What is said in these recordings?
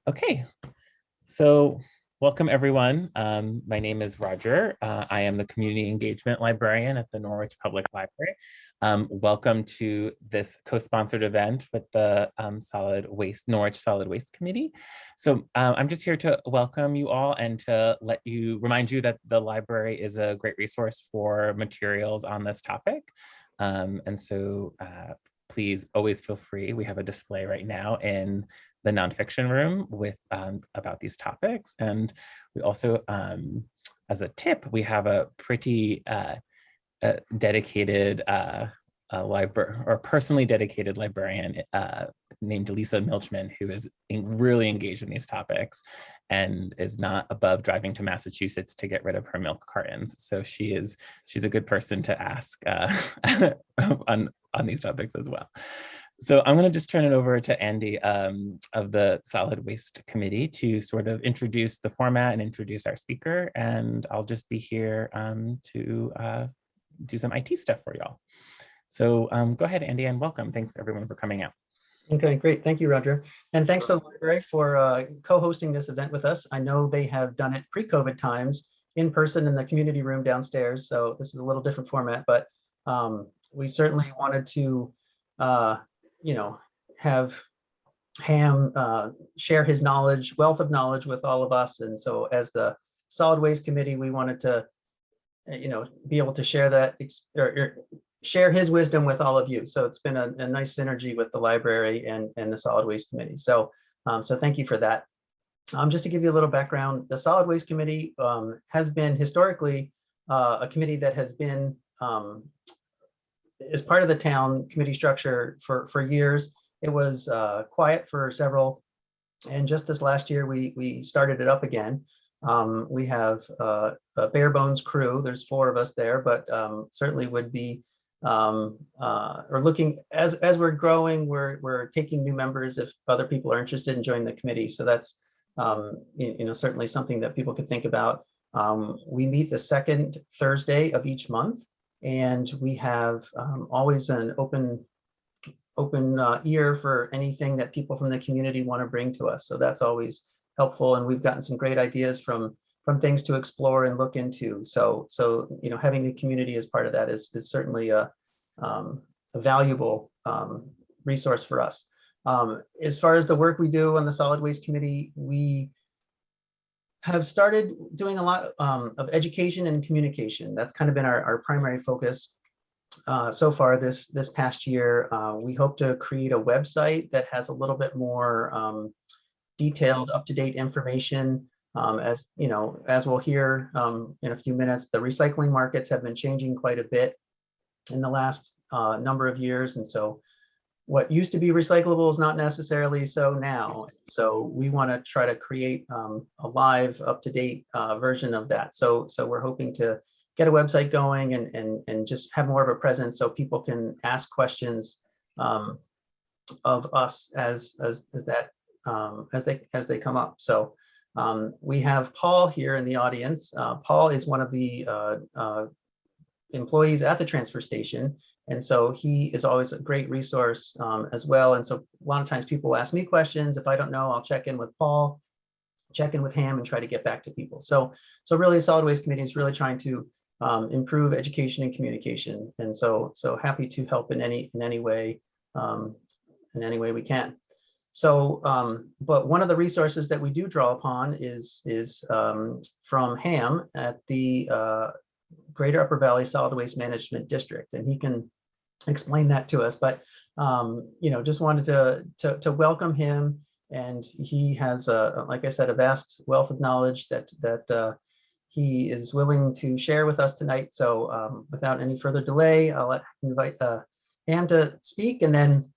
Okay, so welcome everyone. My name is Roger. I am the Community Engagement Librarian at the Norwich Public Library. Welcome to this co-sponsored event with the Norwich Solid Waste Committee. So I'm just here to welcome you all and to remind you that the library is a great resource for materials on this topic. Please always feel free. We have a display right now in the nonfiction room with about these topics. And we also, as a tip, we have a pretty dedicated personally dedicated librarian named Lisa Milchman, who is really engaged in these topics and is not above driving to Massachusetts to get rid of her milk cartons. So she's a good person to ask on these topics as well. So I'm going to just turn it over to Andy of the Solid Waste Committee to sort of introduce the format and introduce our speaker. And I'll just be here to do some IT stuff for y'all. So go ahead, Andy, and welcome. Thanks everyone for coming out. Okay, great. Thank you, Roger. And thanks to the library for co-hosting this event with us. I know they have done it pre-COVID times in person in the community room downstairs. So this is a little different format, but we certainly wanted to have Ham share his wealth of knowledge with all of us. And so as the Solid Waste Committee, we wanted to, be able to share that, share his wisdom with all of you. So it's been a nice synergy with the library and the Solid Waste Committee. So, so thank you for that. Just to give you a little background, the Solid Waste Committee has been historically a committee that has been as part of the town committee structure for years. It was quiet for several, and just this last year we started it up again. We have a bare bones crew. There's 4 of us there, but certainly would be or looking as we're growing, we're taking new members if other people are interested in joining the committee. So that's certainly something that people could think about. We meet the second Thursday of each month. And we have always an open ear for anything that people from the community want to bring to us. So that's always helpful. And we've gotten some great ideas from things to explore and look into. So having the community as part of that is certainly a valuable resource for us. As far as the work we do on the Solid Waste Committee, we have started doing a lot of education and communication. That's kind of been our primary focus so far this past year. We hope to create a website that has a little bit more detailed, up-to-date information. As we'll hear in a few minutes, the recycling markets have been changing quite a bit in the last number of years. And so what used to be recyclable is not necessarily so now. So we want to try to create a live, up-to-date version of that. So we're hoping to get a website going and just have more of a presence so people can ask questions of us as they come up. So we have Paul here in the audience. Paul is one of the employees at the transfer station. And so he is always a great resource as well. And so a lot of times people ask me questions. If I don't know, I'll check in with Paul, check in with Ham, and try to get back to people. So really the Solid Waste Committee is really trying to improve education and communication. And so happy to help in any way we can. So, but one of the resources that we do draw upon is from Ham at the Greater Upper Valley Solid Waste Management District, and he can explain that to us. But just wanted to welcome him, and he has, like I said, a vast wealth of knowledge that he is willing to share with us tonight. So without any further delay, I'll invite Ham to speak, and then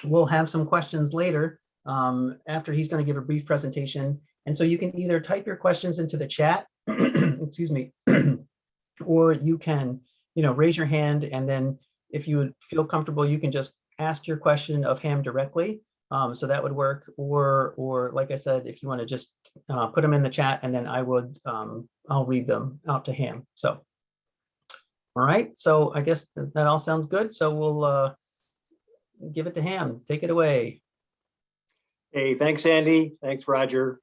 we'll have some questions later after he's going to give a brief presentation. And so you can either type your questions into the chat, excuse me, or you can, raise your hand, and then if you would feel comfortable, you can just ask your question of Ham directly. So that would work. Or like I said, if you want to just put them in the chat, and then I'll read them out to Ham. So, all right. So I guess that all sounds good. So give it to Ham. Take it away. Hey, thanks, Andy. Thanks, Roger.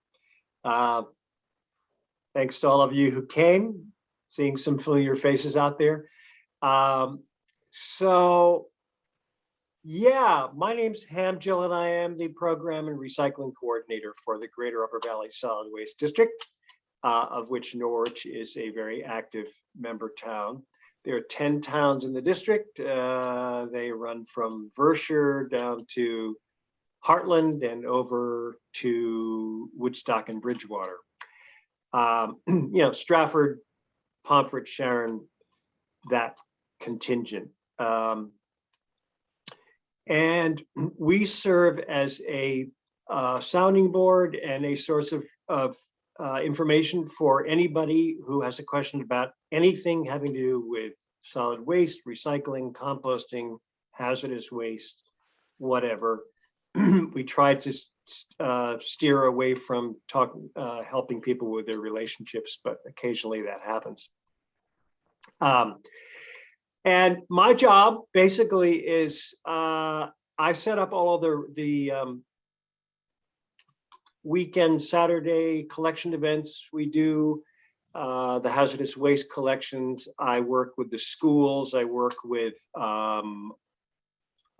Thanks to all of you who came, seeing some familiar faces out there. Yeah, my name's Ham Gillett, and I am the Program and Recycling Coordinator for the Greater Upper Valley Solid Waste District, of which Norwich is a very active member town. There are 10 towns in the district. They run from Vershire down to Heartland and over to Woodstock and Bridgewater. Stratford, Pomfret, Sharon, that contingent. And we serve as a sounding board and a source of information for anybody who has a question about anything having to do with solid waste, recycling, composting, hazardous waste, whatever. We try to steer away from helping people with their relationships, but occasionally that happens. And my job basically is I set up all of the weekend Saturday collection events. We do the hazardous waste collections. I work with the schools. I work with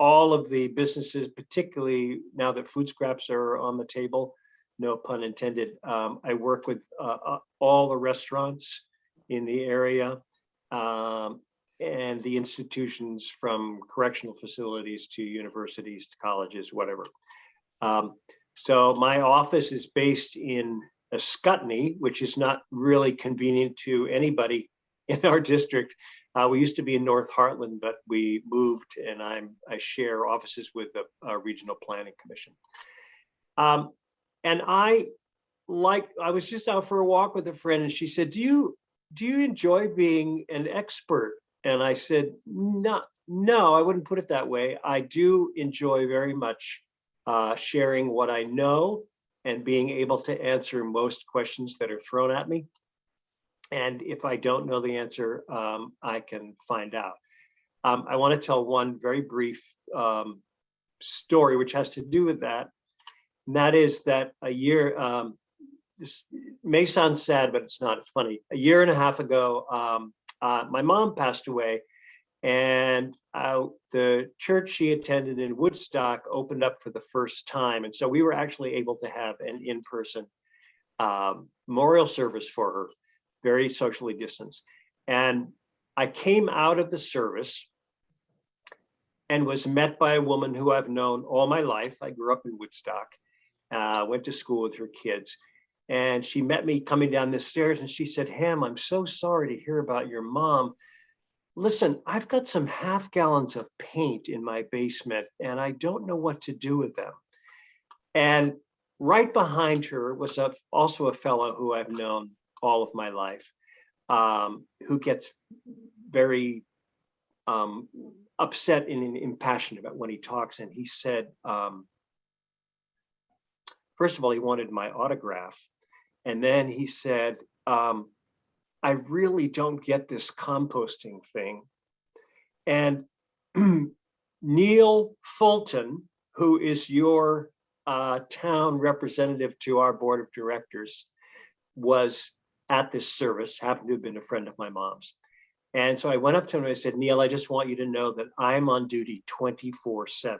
all of the businesses, particularly now that food scraps are on the table, no pun intended. I work with all the restaurants in the area and the institutions, from correctional facilities to universities to colleges, whatever. So my office is based in Ascutney, which is not really convenient to anybody in our district. We used to be in North Heartland, but we moved, and I share offices with the Regional Planning Commission. And I was just out for a walk with a friend, and she said, do you enjoy being an expert? And I said, no, I wouldn't put it that way. I do enjoy very much sharing what I know and being able to answer most questions that are thrown at me. And if I don't know the answer, I can find out. I want to tell one very brief story which has to do with that. And that is that a year, this may sound sad, but it's not, it's funny. A year and a half ago, my mom passed away, and the church she attended in Woodstock opened up for the first time. And so we were actually able to have an in-person memorial service for her, very socially distanced. And I came out of the service and was met by a woman who I've known all my life. I grew up in Woodstock, went to school with her kids. And she met me coming down the stairs, and she said, Ham, I'm so sorry to hear about your mom. Listen, I've got some half gallons of paint in my basement, and I don't know what to do with them. And right behind her was also a fellow who I've known all of my life, who gets very upset and impassioned about when he talks. And he said, first of all, he wanted my autograph. And then he said, I really don't get this composting thing. And Neil Fulton, who is your town representative to our board of directors, was at this service, happened to have been a friend of my mom's. And so I went up to him and I said, Neil, I just want you to know that I'm on duty 24/7,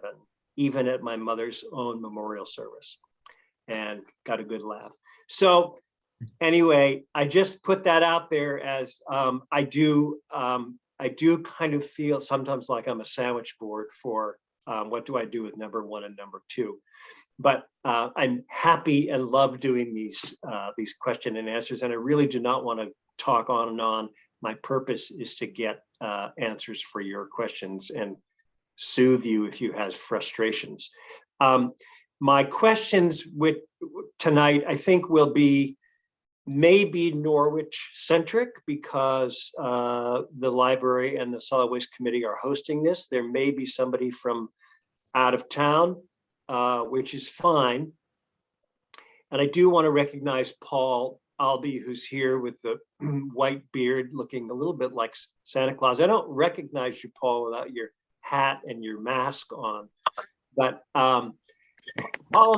even at my mother's own memorial service. And got a good laugh. So anyway, I just put that out there as I do kind of feel sometimes like I'm a sandwich board for what do I do with number one and number two. But I'm happy and love doing these question and answers, and I really do not want to talk on and on. My purpose is to get answers for your questions and soothe you if you have frustrations. My questions with tonight, I think, will be maybe Norwich centric, because the library and the solid waste committee are hosting this. There may be somebody from out of town, which is fine. And I do want to recognize Paul Albee, who's here with the white beard, looking a little bit like Santa Claus. I don't recognize you, Paul, without your hat and your mask on. But Paul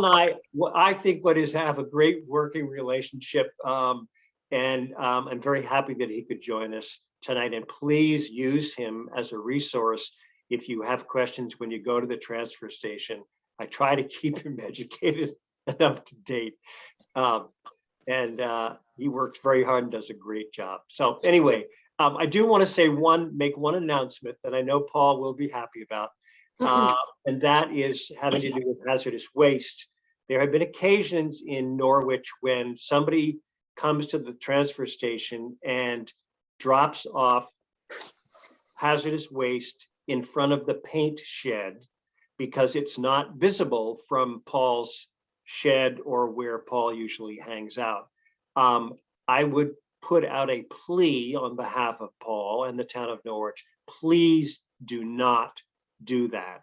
and I think what is have a great working relationship, and I'm very happy that he could join us tonight. And please use him as a resource if you have questions when you go to the transfer station. I try to keep him educated and up to date. And he works very hard and does a great job. So anyway, I do want to say make one announcement that I know Paul will be happy about. And that is having to do with hazardous waste. There have been occasions in Norwich when somebody comes to the transfer station and drops off hazardous waste in front of the paint shed because it's not visible from Paul's shed or where Paul usually hangs out. I would put out a plea on behalf of Paul and the town of Norwich. Please do not do that.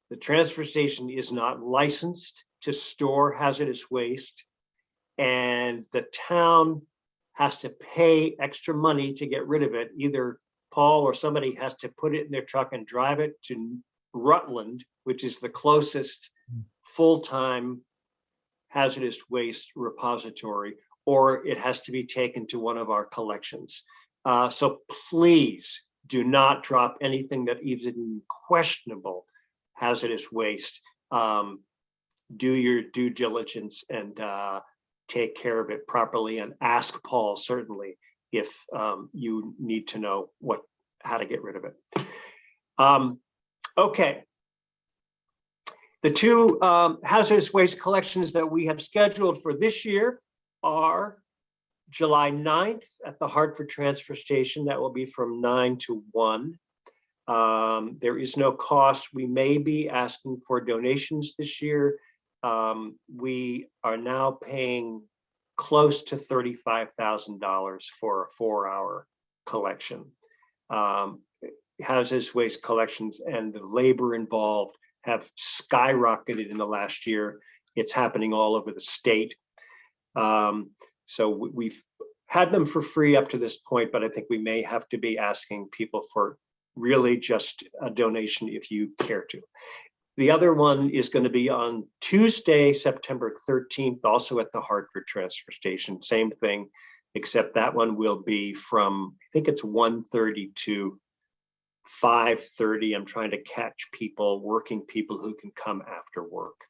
The transfer station is not licensed to store hazardous waste, and the town has to pay extra money to get rid of it. Either Paul or somebody has to put it in their truck and drive it to Rutland, which is the closest full-time hazardous waste repository, or it has to be taken to one of our collections. So please do not drop anything that is in questionable hazardous waste. Do your due diligence and take care of it properly, and ask Paul certainly if you need to know how to get rid of it. Okay. The two hazardous waste collections that we have scheduled for this year are July 9th at the Hartford Transfer Station. That will be from 9 to 1. There is no cost. We may be asking for donations this year. We are now paying close to $35,000 for a 4-hour collection. Hazardous waste collections and the labor involved have skyrocketed in the last year. It's happening all over the state. So we've had them for free up to this point, but I think we may have to be asking people for really just a donation if you care to. The other one is going to be on Tuesday, September 13th, also at the Hartford Transfer Station. Same thing, except that one will be from, I think it's 1:30 to 5:30. I'm trying to catch people, working people who can come after work.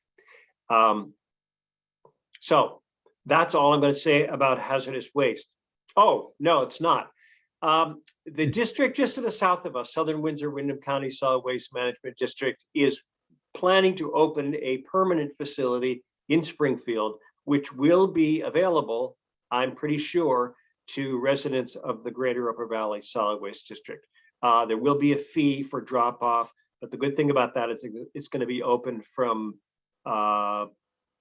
So that's all I'm going to say about hazardous waste. Oh, no, it's not. The district just to the south of us, Southern Windsor, Windham County Solid Waste Management District, is planning to open a permanent facility in Springfield, which will be available, I'm pretty sure, to residents of the Greater Upper Valley Solid Waste District. There will be a fee for drop off, but the good thing about that is it's going to be open from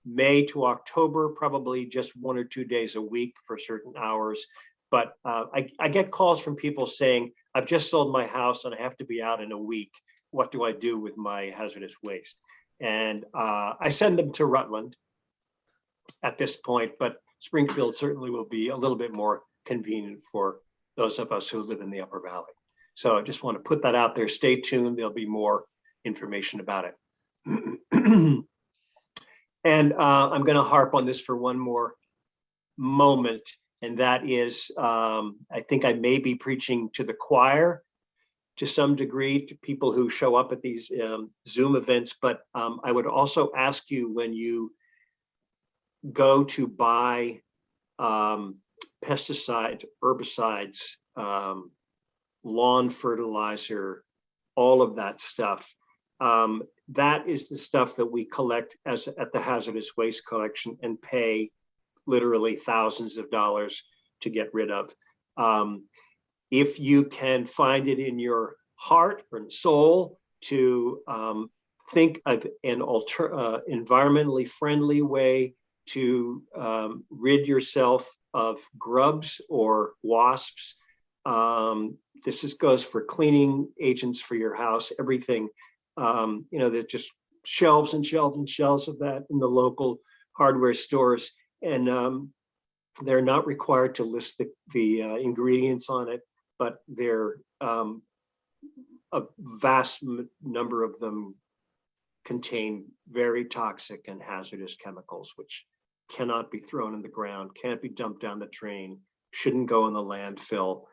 May to October, probably just 1 or 2 days a week for certain hours. But I get calls from people saying, I've just sold my house and I have to be out in a week. What do I do with my hazardous waste? And I send them to Rutland at this point, but Springfield certainly will be a little bit more convenient for those of us who live in the Upper Valley. So I just want to put that out there. Stay tuned. There'll be more information about it. And I'm going to harp on this for one more moment. And that is, I think I may be preaching to the choir to some degree, to people who show up at these Zoom events. But I would also ask you, when you go to buy pesticides, herbicides, lawn fertilizer, all of that stuff, that is the stuff that we collect at the hazardous waste collection and pay literally thousands of dollars to get rid of. If you can find it in your heart and soul to think of an environmentally friendly way to rid yourself of grubs or wasps, this goes for cleaning agents for your house, everything. There's just shelves and shelves and shelves of that in the local hardware stores. And they're not required to list the ingredients on it, but they're a vast number of them contain very toxic and hazardous chemicals, which cannot be thrown in the ground, can't be dumped down the drain, shouldn't go in the landfill.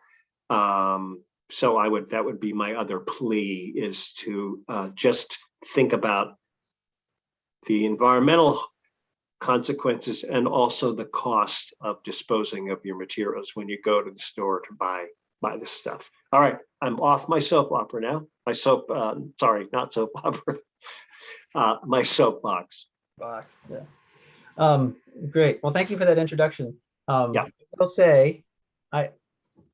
So that would be my other plea, is to just think about the environmental consequences and also the cost of disposing of your materials when you go to the store to buy this stuff. All right, I'm off my soap opera now. My soap, sorry, not soap opera. My soapbox. Box, yeah. Great. Well, thank you for that introduction. Yeah. I'll say, I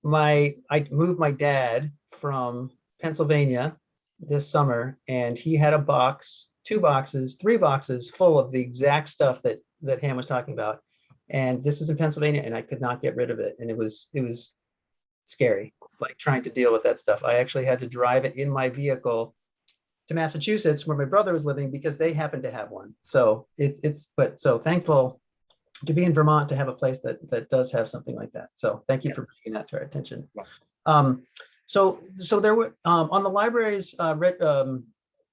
moved my dad from Pennsylvania this summer, and he had a box, 2 boxes, 3 boxes full of the exact stuff that Ham was talking about. And this was in Pennsylvania, and I could not get rid of it. And it was scary, like trying to deal with that stuff. I actually had to drive it in my vehicle to Massachusetts, where my brother was living, because they happened to have one. So but so thankful to be in Vermont to have a place that does have something like that. So thank you for bringing that to our attention. So there were on the library's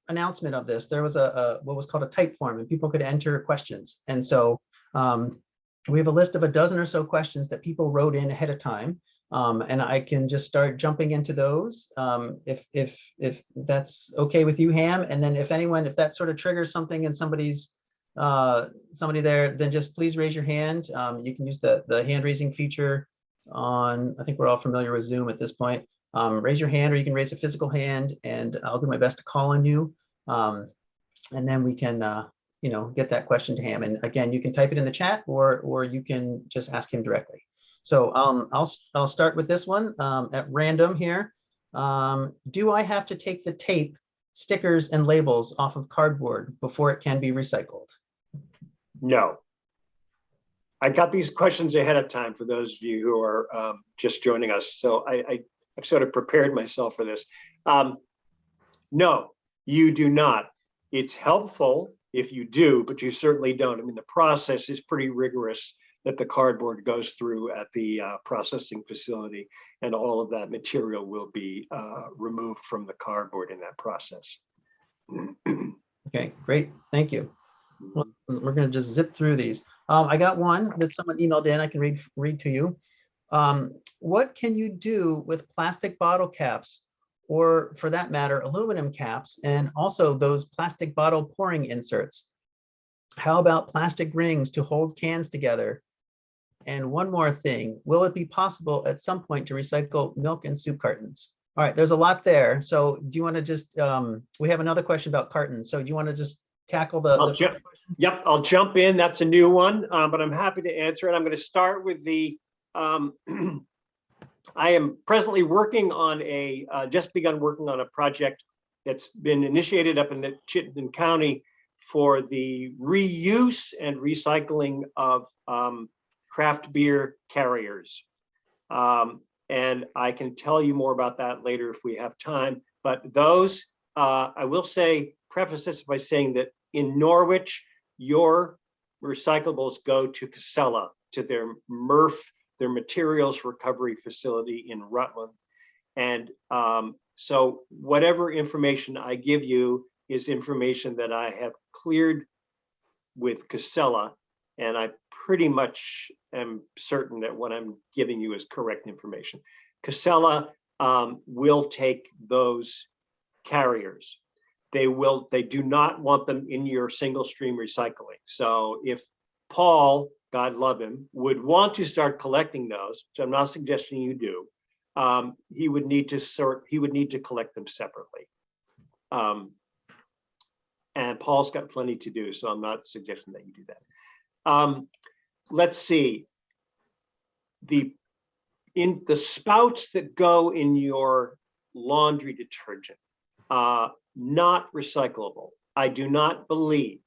announcement of this, there was what was called a type form, and people could enter questions. And so we have a list of a dozen or so questions that people wrote in ahead of time. And I can just start jumping into those if that's okay with you, Ham. And then if that sort of triggers something in somebody there, then just please raise your hand. You can use the hand raising feature on, I think we're all familiar with Zoom at this point. Raise your hand, or you can raise a physical hand, and I'll do my best to call on you. And then we can get that question to Ham. And again, you can type it in the chat, or you can just ask him directly. So I'll start with this one at random here. Do I have to take the tape, stickers, and labels off of cardboard before it can be recycled? No. I got these questions ahead of time for those of you who are just joining us. So I've sort of prepared myself for this. No, you do not. It's helpful if you do, but you certainly don't. I mean, the process is pretty rigorous that the cardboard goes through at the processing facility, and all of that material will be removed from the cardboard in that process. Okay, great, thank you. Well, we're going to just zip through these. I got one that someone emailed in. I can read to you. What can you do with plastic bottle caps, or for that matter, aluminum caps, and also those plastic bottle pouring inserts? How about plastic rings to hold cans together? And one more thing, will it be possible at some point to recycle milk and soup cartons? All right, there's a lot there. So do you want to just, we have another question about cartons. So do you want to just tackle the first question? Yep, I'll jump in. That's a new one, but I'm happy to answer it. I'm going to start with the, I am presently working on just begun working on a project that's been initiated up in Chittenden County for the reuse and recycling of craft beer carriers. And I can tell you more about that later if we have time. But those, I will preface this by saying that in Norwich, your recyclables go to Casella, to their MRF, their materials recovery facility in Rutland. And so whatever information I give you is information that I have cleared with Casella, and I pretty much am certain that what I'm giving you is correct information. Casella will take those carriers. They do not want them in your single stream recycling. So if Paul, God love him, would want to start collecting those, which I'm not suggesting you do, he would need to collect them separately. And Paul's got plenty to do, so I'm not suggesting that you do that. Let's see. The spouts that go in your laundry detergent, not recyclable. I do not believe.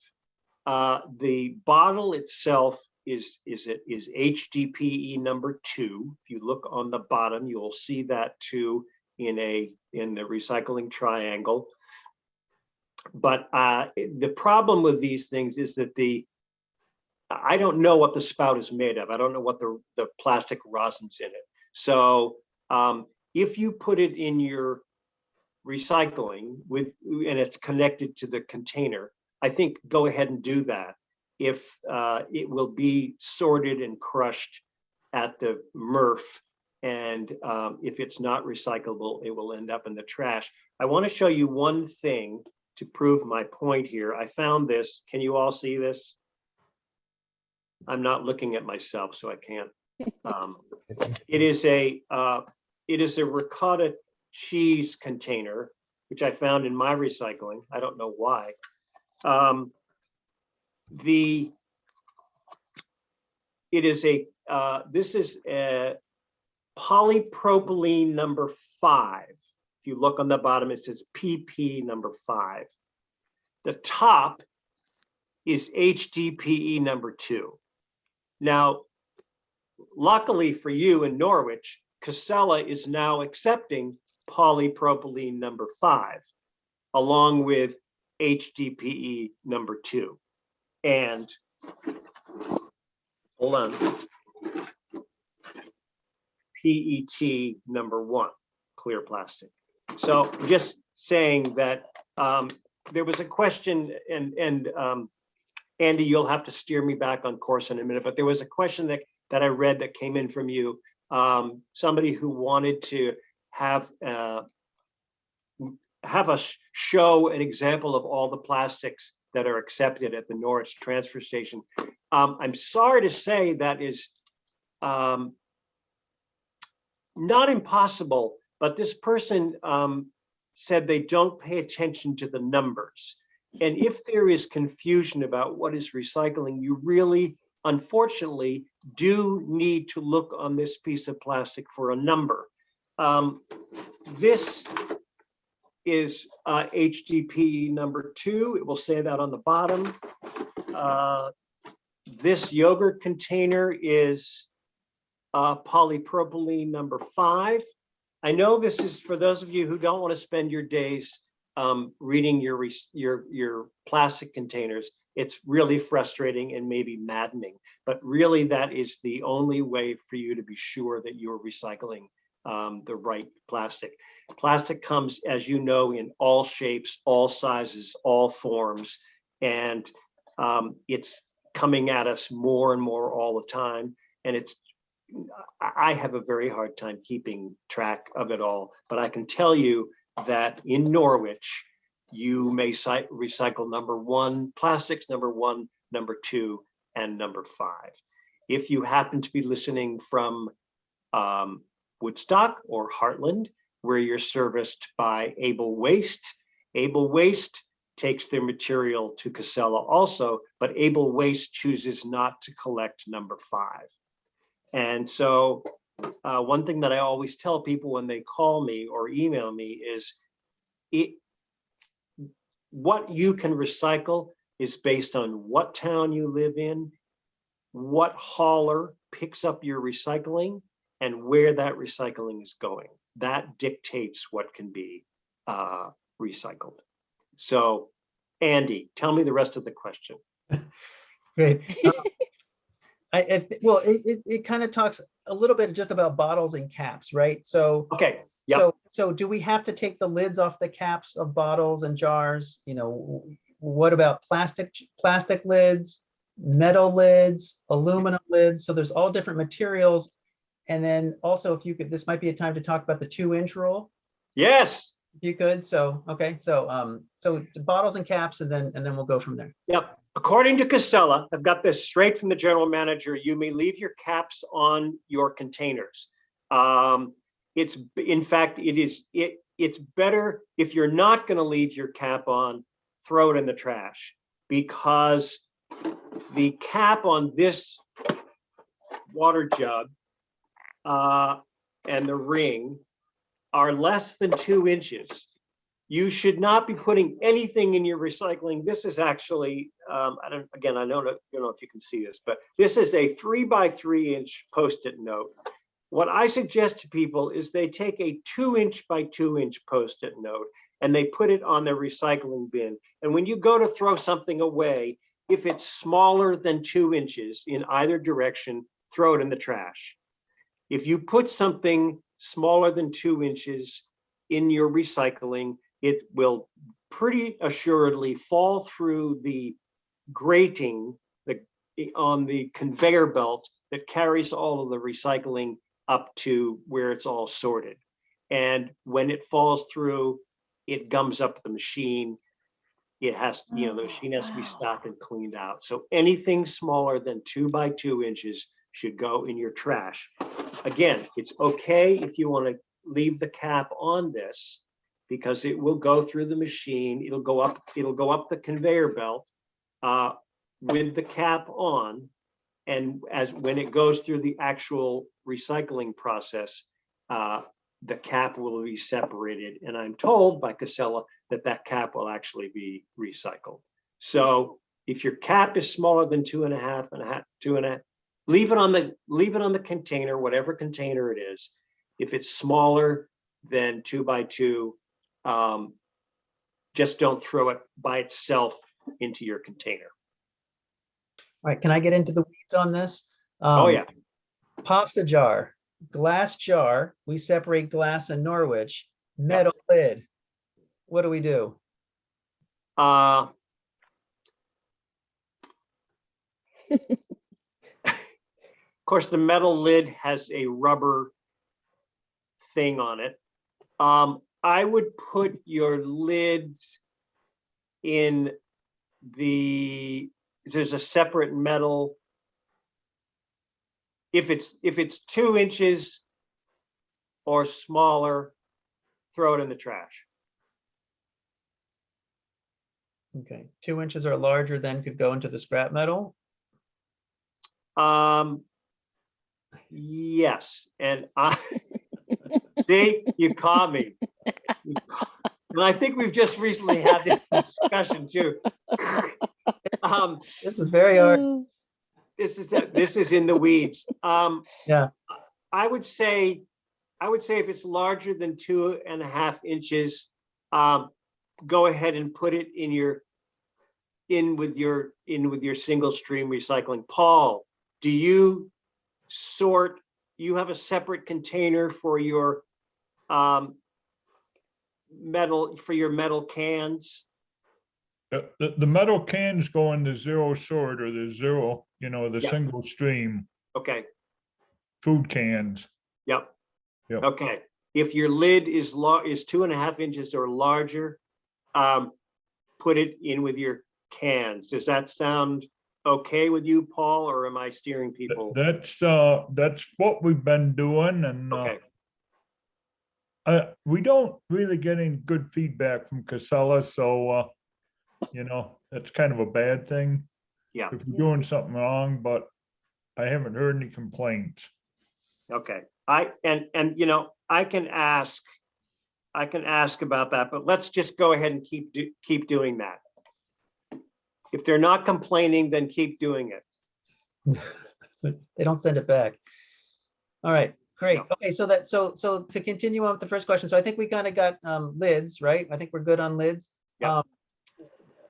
The bottle itself is HDPE number 2. If you look on the bottom, you'll see that too in the recycling triangle. But the problem with these things is that I don't know what the spout is made of. I don't know what the plastic rosin's in it. So if you put it in your recycling and it's connected to the container, I think go ahead and do that. If it will be sorted and crushed at the MRF, and if it's not recyclable, it will end up in the trash. I want to show you one thing to prove my point here. I found this. Can you all see this? I'm not looking at myself, so I can't. It is a ricotta cheese container, which I found in my recycling. I don't know why. This is a polypropylene number 5. If you look on the bottom, it says PP number 5. The top is HDPE number 2. Now, luckily for you in Norwich, Casella is now accepting polypropylene number 5, along with HDPE number 2. And hold on, PET number 1, clear plastic. So just saying that there was a question, and Andy, you'll have to steer me back on course in a minute, but there was a question that I read that came in from you. Somebody who wanted to have us show an example of all the plastics that are accepted at the Norwich transfer station. I'm sorry to say that is not impossible, but this person said they don't pay attention to the numbers. And if there is confusion about what is recycling, you really, unfortunately, do need to look on this piece of plastic for a number. This is HDPE number 2. It will say that on the bottom. This yogurt container is polypropylene number 5. I know this is for those of you who don't want to spend your days reading your plastic containers. It's really frustrating and maybe maddening, but really that is the only way for you to be sure that you're recycling the right plastic. Plastic comes, as you know, in all shapes, all sizes, all forms, and it's coming at us more and more all the time. And I have a very hard time keeping track of it all, but I can tell you that in Norwich, you may recycle number 1, plastics number 1, number 2, and number 5. If you happen to be listening from Woodstock or Heartland, where you're serviced by Able Waste takes their material to Casella also, but Able Waste chooses not to collect number 5. And so one thing that I always tell people when they call me or email me is what you can recycle is based on what town you live in, what hauler picks up your recycling, and where that recycling is going. That dictates what can be recycled. So, Andy, tell me the rest of the question. Great. Well, it kind of talks a little bit just about bottles and caps, right? So, okay. Yep. So do we have to take the lids off the caps of bottles and jars? You know, what about plastic lids, metal lids, aluminum lids? So there's all different materials. And then also, if you could, this might be a time to talk about the 2-inch rule. Yes. If you could. So, okay. So bottles and caps, and then we'll go from there. Yep. According to Casella, I've got this straight from the general manager. You may leave your caps on your containers. It's better if you're not going to leave your cap on, throw it in the trash, because the cap on this water jug and the ring are less than 2 inches. You should not be putting anything in your recycling. This is actually, I don't know if you can see this, but this is a 3x3 inch Post-it note. What I suggest to people is they take a 2-inch by 2-inch Post-it note and they put it on their recycling bin. And when you go to throw something away, if it's smaller than 2 inches in either direction, throw it in the trash. If you put something smaller than 2 inches in your recycling, it will pretty assuredly fall through the grating on the conveyor belt that carries all of the recycling up to where it's all sorted. And when it falls through, it gums up the machine. It has, the machine has to be stopped and cleaned out. So anything smaller than 2 by 2 inches should go in your trash. Again, it's okay if you want to leave the cap on this, because it will go through the machine. It'll go up the conveyor belt with the cap on. And when it goes through the actual recycling process, the cap will be separated. And I'm told by Casella that cap will actually be recycled. So if your cap is smaller than 2.5, leave it on the container, whatever container it is. If it's smaller than 2 by 2, just don't throw it by itself into your container. All right, can I get into the weeds on this? Oh yeah. Pasta jar, glass jar. We separate glass in Norwich. Metal lid. What do we do? Of course, the metal lid has a rubber thing on it. I would put your lids in there's a separate metal. If it's 2 inches or smaller, throw it in the trash. Okay, 2 inches or larger then could go into the scrap metal. Yes, and I see, you caught me. And I think we've just recently had this discussion too. This is very hard. This is in the weeds. Yeah. I would say if it's larger than 2.5 inches, go ahead and put it in with your single stream recycling. Paul, do you have a separate container for your metal cans? The metal cans go in the zero sort, or the zero, the Yep. single stream Okay. food cans. Yep. Yep. Okay. If your lid is 2.5 inches or larger, put it in with your cans. Does that sound okay with you, Paul, or am I steering people? That's what we've been doing, and Okay. we don't really get any good feedback from Casella, so that's kind of a bad thing. Yeah. If we're doing something wrong, but I haven't heard any complaints. Okay. I can ask about that, but let's just go ahead and keep doing that. If they're not complaining, then keep doing it. They don't send it back. All right, great. Okay, so to continue on with the first question, so I think we kind of got lids, right? I think we're good on lids. Yeah.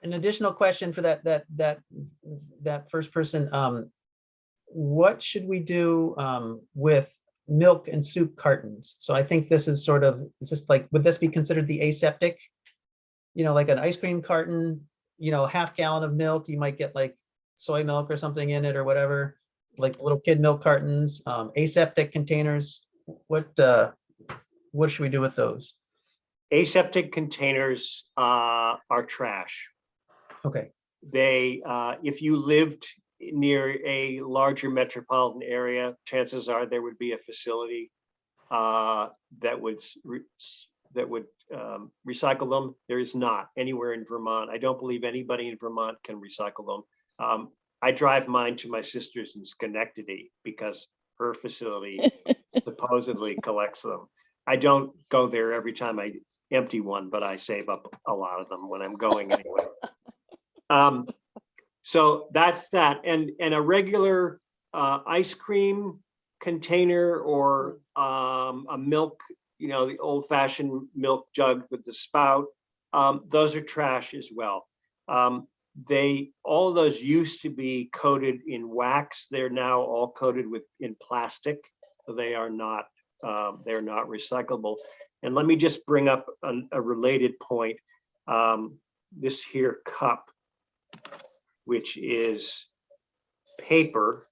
An additional question for that first person. What should we do with milk and soup cartons? So I think this is it's just like, would this be considered the aseptic? Like an ice cream carton, half gallon of milk, you might get like soy milk or something in it or whatever, like little kid milk cartons, aseptic containers. What should we do with those? Aseptic containers are trash. Okay. If you lived near a larger metropolitan area, chances are there would be a facility that would recycle them. There is not anywhere in Vermont. I don't believe anybody in Vermont can recycle them. I drive mine to my sister's in Schenectady because her facility supposedly collects them. I don't go there every time I empty one, but I save up a lot of them when I'm going anywhere. So that's that. And a regular ice cream container or a milk, the old fashioned milk jug with the spout, those are trash as well. All of those used to be coated in wax. They're now all coated in plastic. So they're not recyclable. And let me just bring up a related point. This here cup, which is paper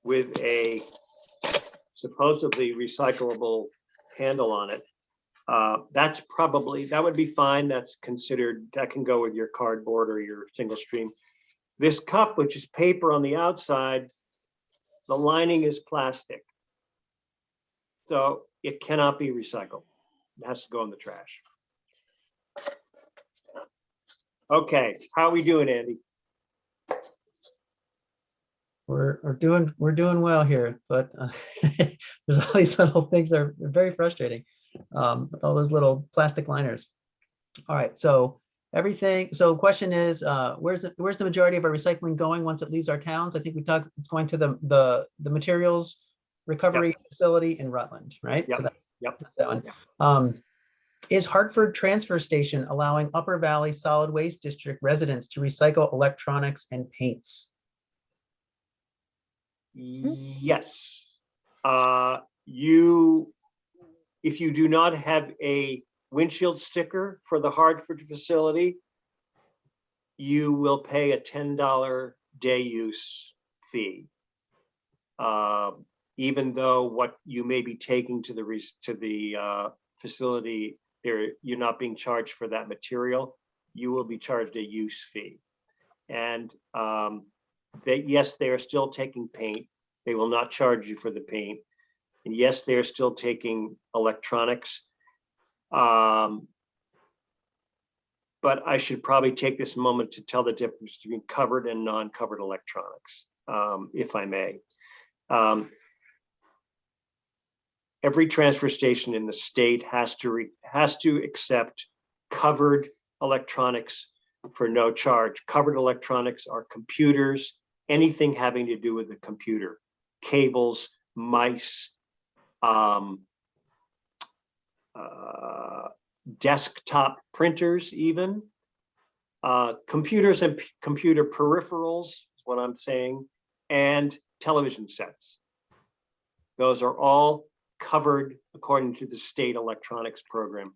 with a supposedly recyclable handle on it. That's probably, that would be fine. That's considered, that can go with your cardboard or your single stream. This cup, which is paper on the outside, the lining is plastic. So it cannot be recycled. It has to go in the trash. Okay, how are we doing, Andy? We're doing well here, but there's all these little things that are very frustrating. With all those little plastic liners. All right, so everything. So question is, where's the majority of our recycling going once it leaves our towns? I think we talked. It's going to the materials recovery facility in Rutland, right? Yep. So Yep. that's that one. Is Hartford Transfer Station allowing Upper Valley Solid Waste District residents to recycle electronics and paints? Yes. If you do not have a windshield sticker for the Hartford facility, you will pay a $10 day use fee. Even though what you may be taking to the facility, you're not being charged for that material, you will be charged a use fee. And yes, they are still taking paint. They will not charge you for the paint. And yes, they're still taking electronics. But I should probably take this moment to tell the difference between covered and non-covered electronics, if I may. Every transfer station in the state has to accept covered electronics for no charge. Covered electronics are computers, anything having to do with the computer, cables, mice, desktop printers, even computers and computer peripherals is what I'm saying, and television sets. Those are all covered according to the state electronics program.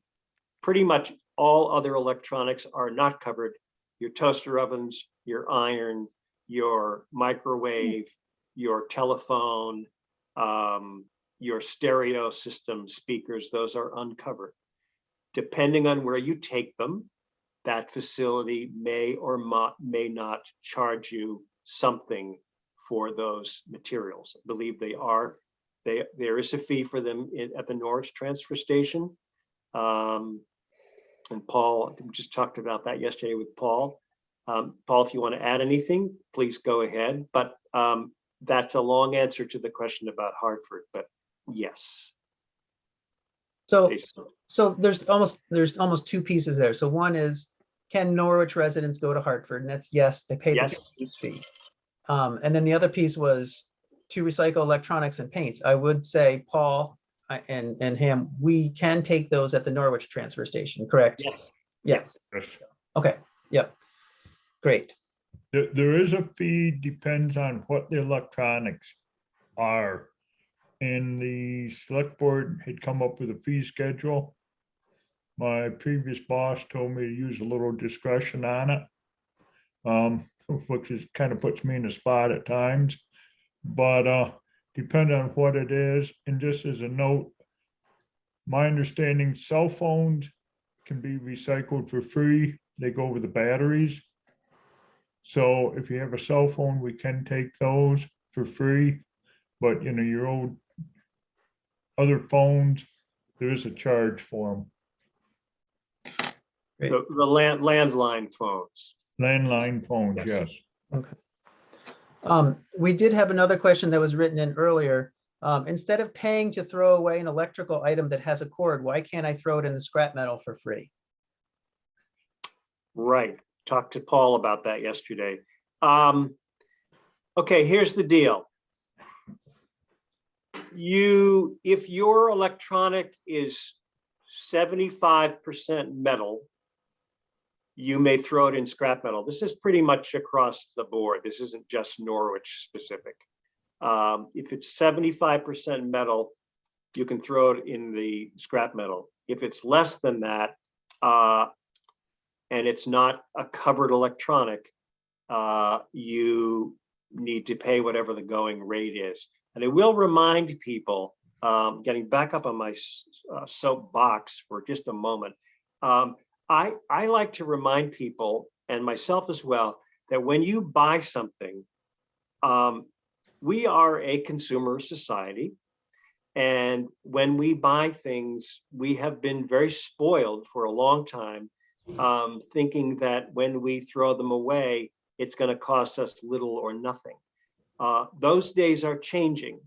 Pretty much all other electronics are not covered. Your toaster ovens, your iron, your microwave, your telephone, your stereo system speakers, those are uncovered. Depending on where you take them, that facility may or may not charge you something for those materials. I believe they are. There is a fee for them at the Norwich transfer station. And Paul, I think we just talked about that yesterday with Paul. Paul, if you want to add anything, please go ahead. But that's a long answer to the question about Hartford, but yes. So there's almost two pieces there. So one is, can Norwich residents go to Hartford? And that's yes, they pay the use fee. And then the other piece was to recycle electronics and paints. I would say, Paul and Ham, we can take those at the Norwich transfer station, correct? Yes. Yeah. Yes. Okay. Yep. Great. There is a fee, depends on what the electronics are. And the select board had come up with a fee schedule. My previous boss told me to use a little discretion on it, which is kind of puts me in a spot at times. But depending on what it is, and just as a note, my understanding, cell phones can be recycled for free. They go with the batteries. So if you have a cell phone, we can take those for free. But you know, your old other phones, there is a charge for them. The landline phones. Landline phones, yes. Okay. We did have another question that was written in earlier. Instead of paying to throw away an electrical item that has a cord, why can't I throw it in the scrap metal for free? Right. Talked to Paul about that yesterday. Okay, here's the deal. If your electronic is 75% metal, you may throw it in scrap metal. This is pretty much across the board. This isn't just Norwich specific. If it's 75% metal, you can throw it in the scrap metal. If it's less than that, and it's not a covered electronic, you need to pay whatever the going rate is. And I will remind people, getting back up on my soapbox for just a moment, I like to remind people, and myself as well, that when you buy something, we are a consumer society. And when we buy things, we have been very spoiled for a long time, thinking that when we throw them away, it's going to cost us little or nothing. Those days are changing.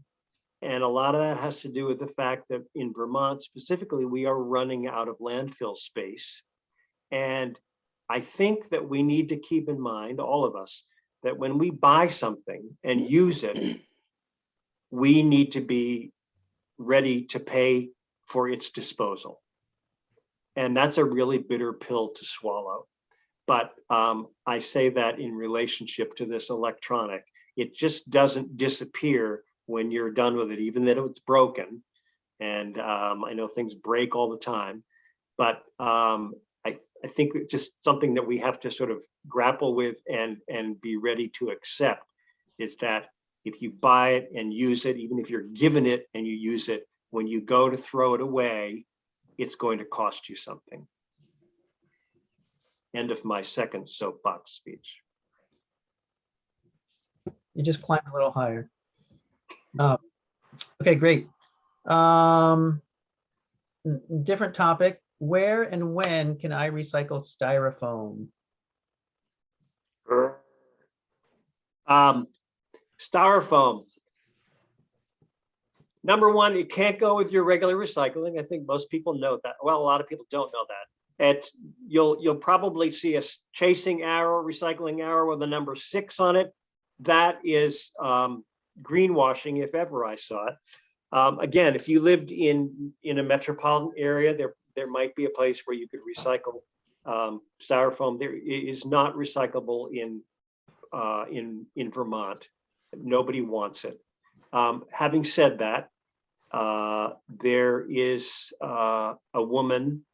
And a lot of that has to do with the fact that in Vermont specifically, we are running out of landfill space. And I think that we need to keep in mind, all of us, that when we buy something and use it, we need to be ready to pay for its disposal. And that's a really bitter pill to swallow. But I say that in relationship to this electronic. It just doesn't disappear when you're done with it, even though it's broken. And I know things break all the time, but I think it's just something that we have to sort of grapple with and be ready to accept, is that if you buy it and use it, even if you're given it and you use it, when you go to throw it away, it's going to cost you something. End of my second soapbox speech. You just climbed a little higher. Okay, great. Different topic. Where and when can I recycle styrofoam? Styrofoam. Number one, it can't go with your regular recycling. I think most people know that. Well, a lot of people don't know that. You'll probably see a chasing arrow, recycling arrow with the number 6 on it. That is greenwashing, if ever I saw it. Again, if you lived in a metropolitan area, there might be a place where you could recycle styrofoam. There is not recyclable in Vermont. Nobody wants it. Having said that, there is a woman,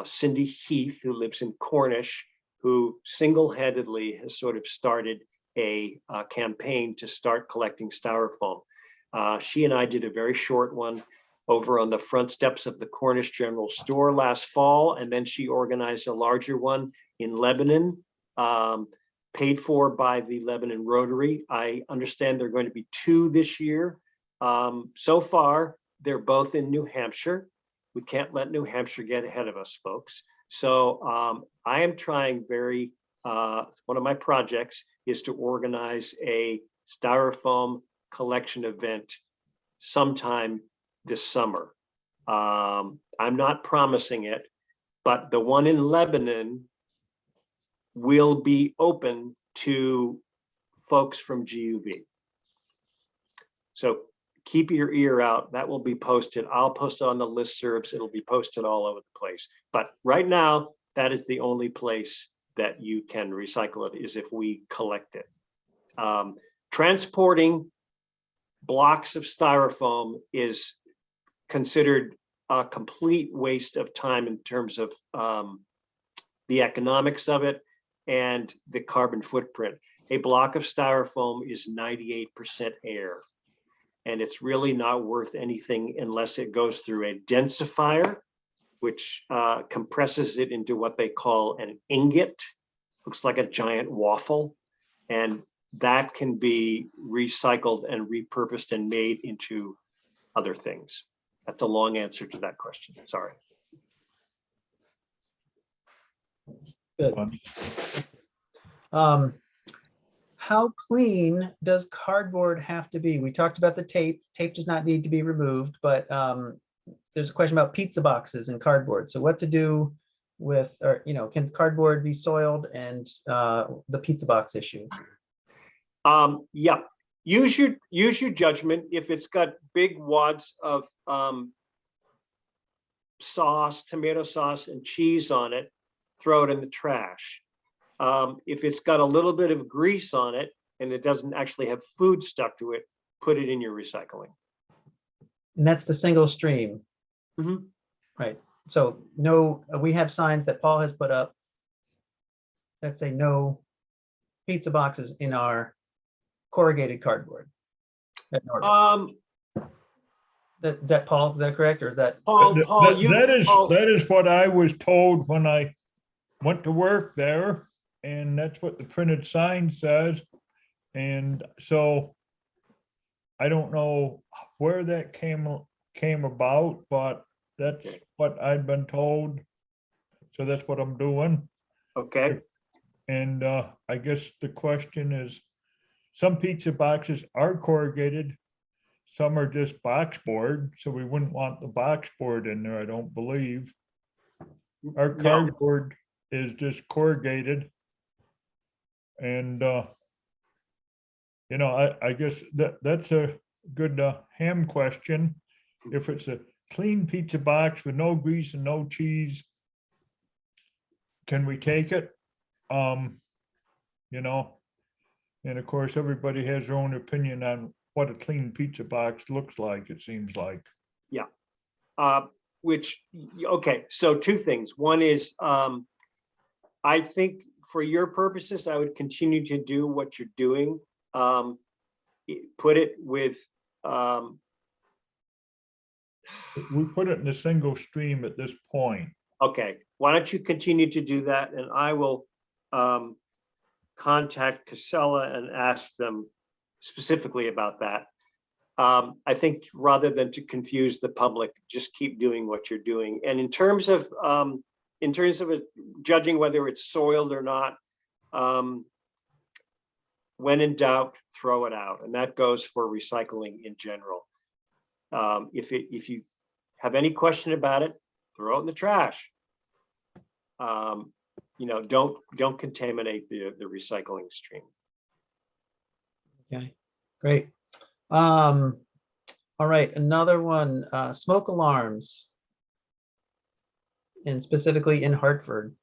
Cindy Heath, who lives in Cornish, who single-handedly has sort of started a campaign to start collecting styrofoam. She and I did a very short one over on the front steps of the Cornish General Store last fall, and then she organized a larger one in Lebanon, paid for by the Lebanon Rotary. I understand there are going to be 2 this year. So far, they're both in New Hampshire. We can't let New Hampshire get ahead of us, folks. So I am trying one of my projects is to organize a styrofoam collection event sometime this summer. I'm not promising it, but the one in Lebanon will be open to folks from GUV. So keep your ear out. That will be posted. I'll post it on the listservs. It'll be posted all over the place. But right now, that is the only place that you can recycle it, is if we collect it. Transporting blocks of styrofoam is considered a complete waste of time in terms of the economics of it and the carbon footprint. A block of styrofoam is 98% air, and it's really not worth anything unless it goes through a densifier, which compresses it into what they call an ingot. Looks like a giant waffle, and that can be recycled and repurposed and made into other things. That's a long answer to that question. Sorry. Good. How clean does cardboard have to be? We talked about the tape. Tape does not need to be removed, but there's a question about pizza boxes and cardboard. So what to do with, or can cardboard be soiled, and the pizza box issue? Yeah, use your judgment. If it's got big wads of sauce, tomato sauce, and cheese on it, throw it in the trash. If it's got a little bit of grease on it and it doesn't actually have food stuck to it, put it in your recycling. And that's the single stream. Mhm. Right. So no, we have signs that Paul has put up that say no pizza boxes in our corrugated cardboard. At Norwich. Is that Paul, is that correct, or is that? Paul, That is what I was told when I went to work there, and that's what the printed sign says. And so I don't know where that came about, but that's what I've been told. So that's what I'm doing. okay, And I guess the question is, some pizza boxes are corrugated, some are just box board, so we wouldn't want the box board in there, I don't believe. Our No. cardboard is just corrugated. And you know, I guess that's a good ham question. If it's a clean pizza box with no grease and no cheese, can we take it? You know, and of course, everybody has their own opinion on what a clean pizza box looks like, it seems like. Okay, so two things. One is, I think for your purposes, I would continue to do what you're doing. Put it with, We put it in a single stream at this point. okay, why don't you continue to do that, and I will contact Casella and ask them specifically about that. I think rather than to confuse the public, just keep doing what you're doing. And in terms of it, judging whether it's soiled or not, when in doubt, throw it out, and that goes for recycling in general. If you have any question about it, throw it in the trash. You know, don't contaminate the recycling stream. Okay, great. All right, another one, smoke alarms. And specifically in Hartford.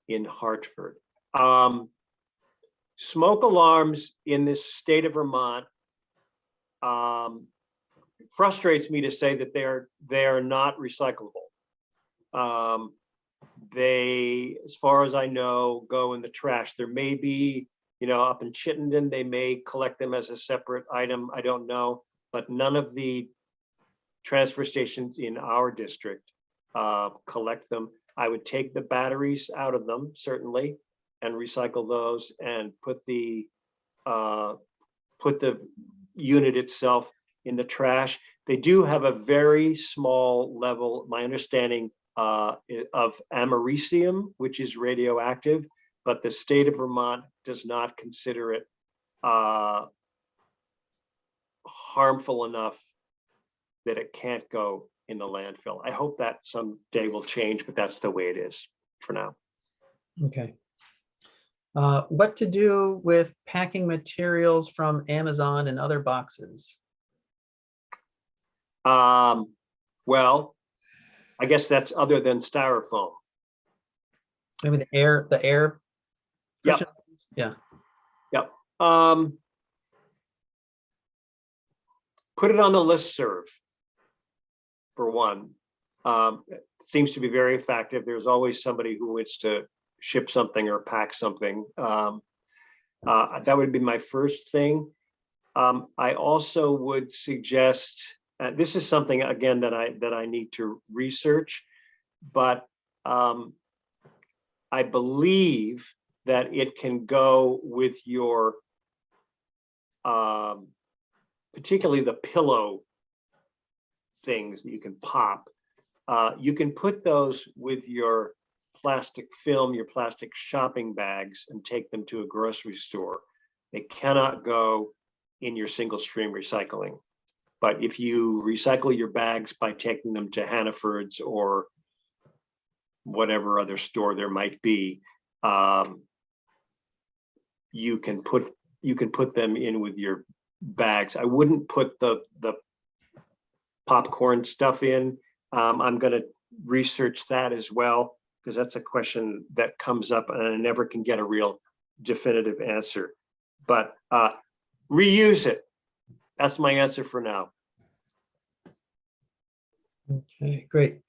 In Hartford. Smoke alarms in this state of Vermont, frustrates me to say that they are not recyclable. They, as far as I know, go in the trash. There may be, you know, up in Chittenden, they may collect them as a separate item. I don't know, but none of the transfer stations in our district collect them. I would take the batteries out of them, certainly, and recycle those and put the unit itself in the trash. They do have a very small level, my understanding, of americium, which is radioactive, but the state of Vermont does not consider it harmful enough that it can't go in the landfill. I hope that someday will change, but that's the way it is for now. Okay. What to do with packing materials from Amazon and other boxes? Well, I guess that's other than styrofoam. Maybe the air. Yep. Cushion? Yeah. Yep. Put it on the listserv, for one. It seems to be very effective. There's always somebody who wants to ship something or pack something. That would be my first thing. I also would suggest, this is something again that I need to research, but I believe that it can go with your, particularly the pillow things that you can pop. You can put those with your plastic film, your plastic shopping bags, and take them to a grocery store. They cannot go in your single stream recycling. But if you recycle your bags by taking them to Hannaford's or whatever other store there might be, you can put them in with your bags. I wouldn't put the popcorn stuff in. I'm going to research that as well, because that's a question that comes up and I never can get a real definitive answer. But reuse it. That's my answer for now. Okay, great.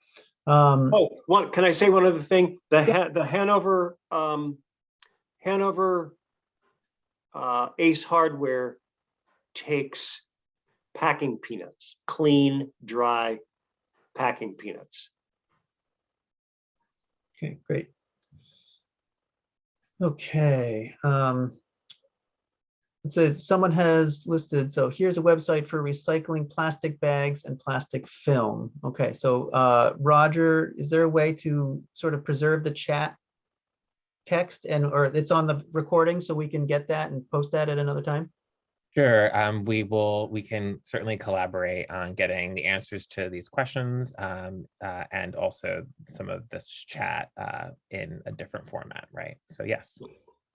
Can I say one other thing? The Hannaford Ace Hardware takes packing peanuts, clean, dry packing peanuts. Okay, great. Okay. So someone has listed, so here's a website for recycling plastic bags and plastic film. Okay, so Roger, is there a way to sort of preserve the chat text or it's on the recording so we can get that and post that at another time? Sure. We can certainly collaborate on getting the answers to these questions and also some of this chat in a different format, right? So yes.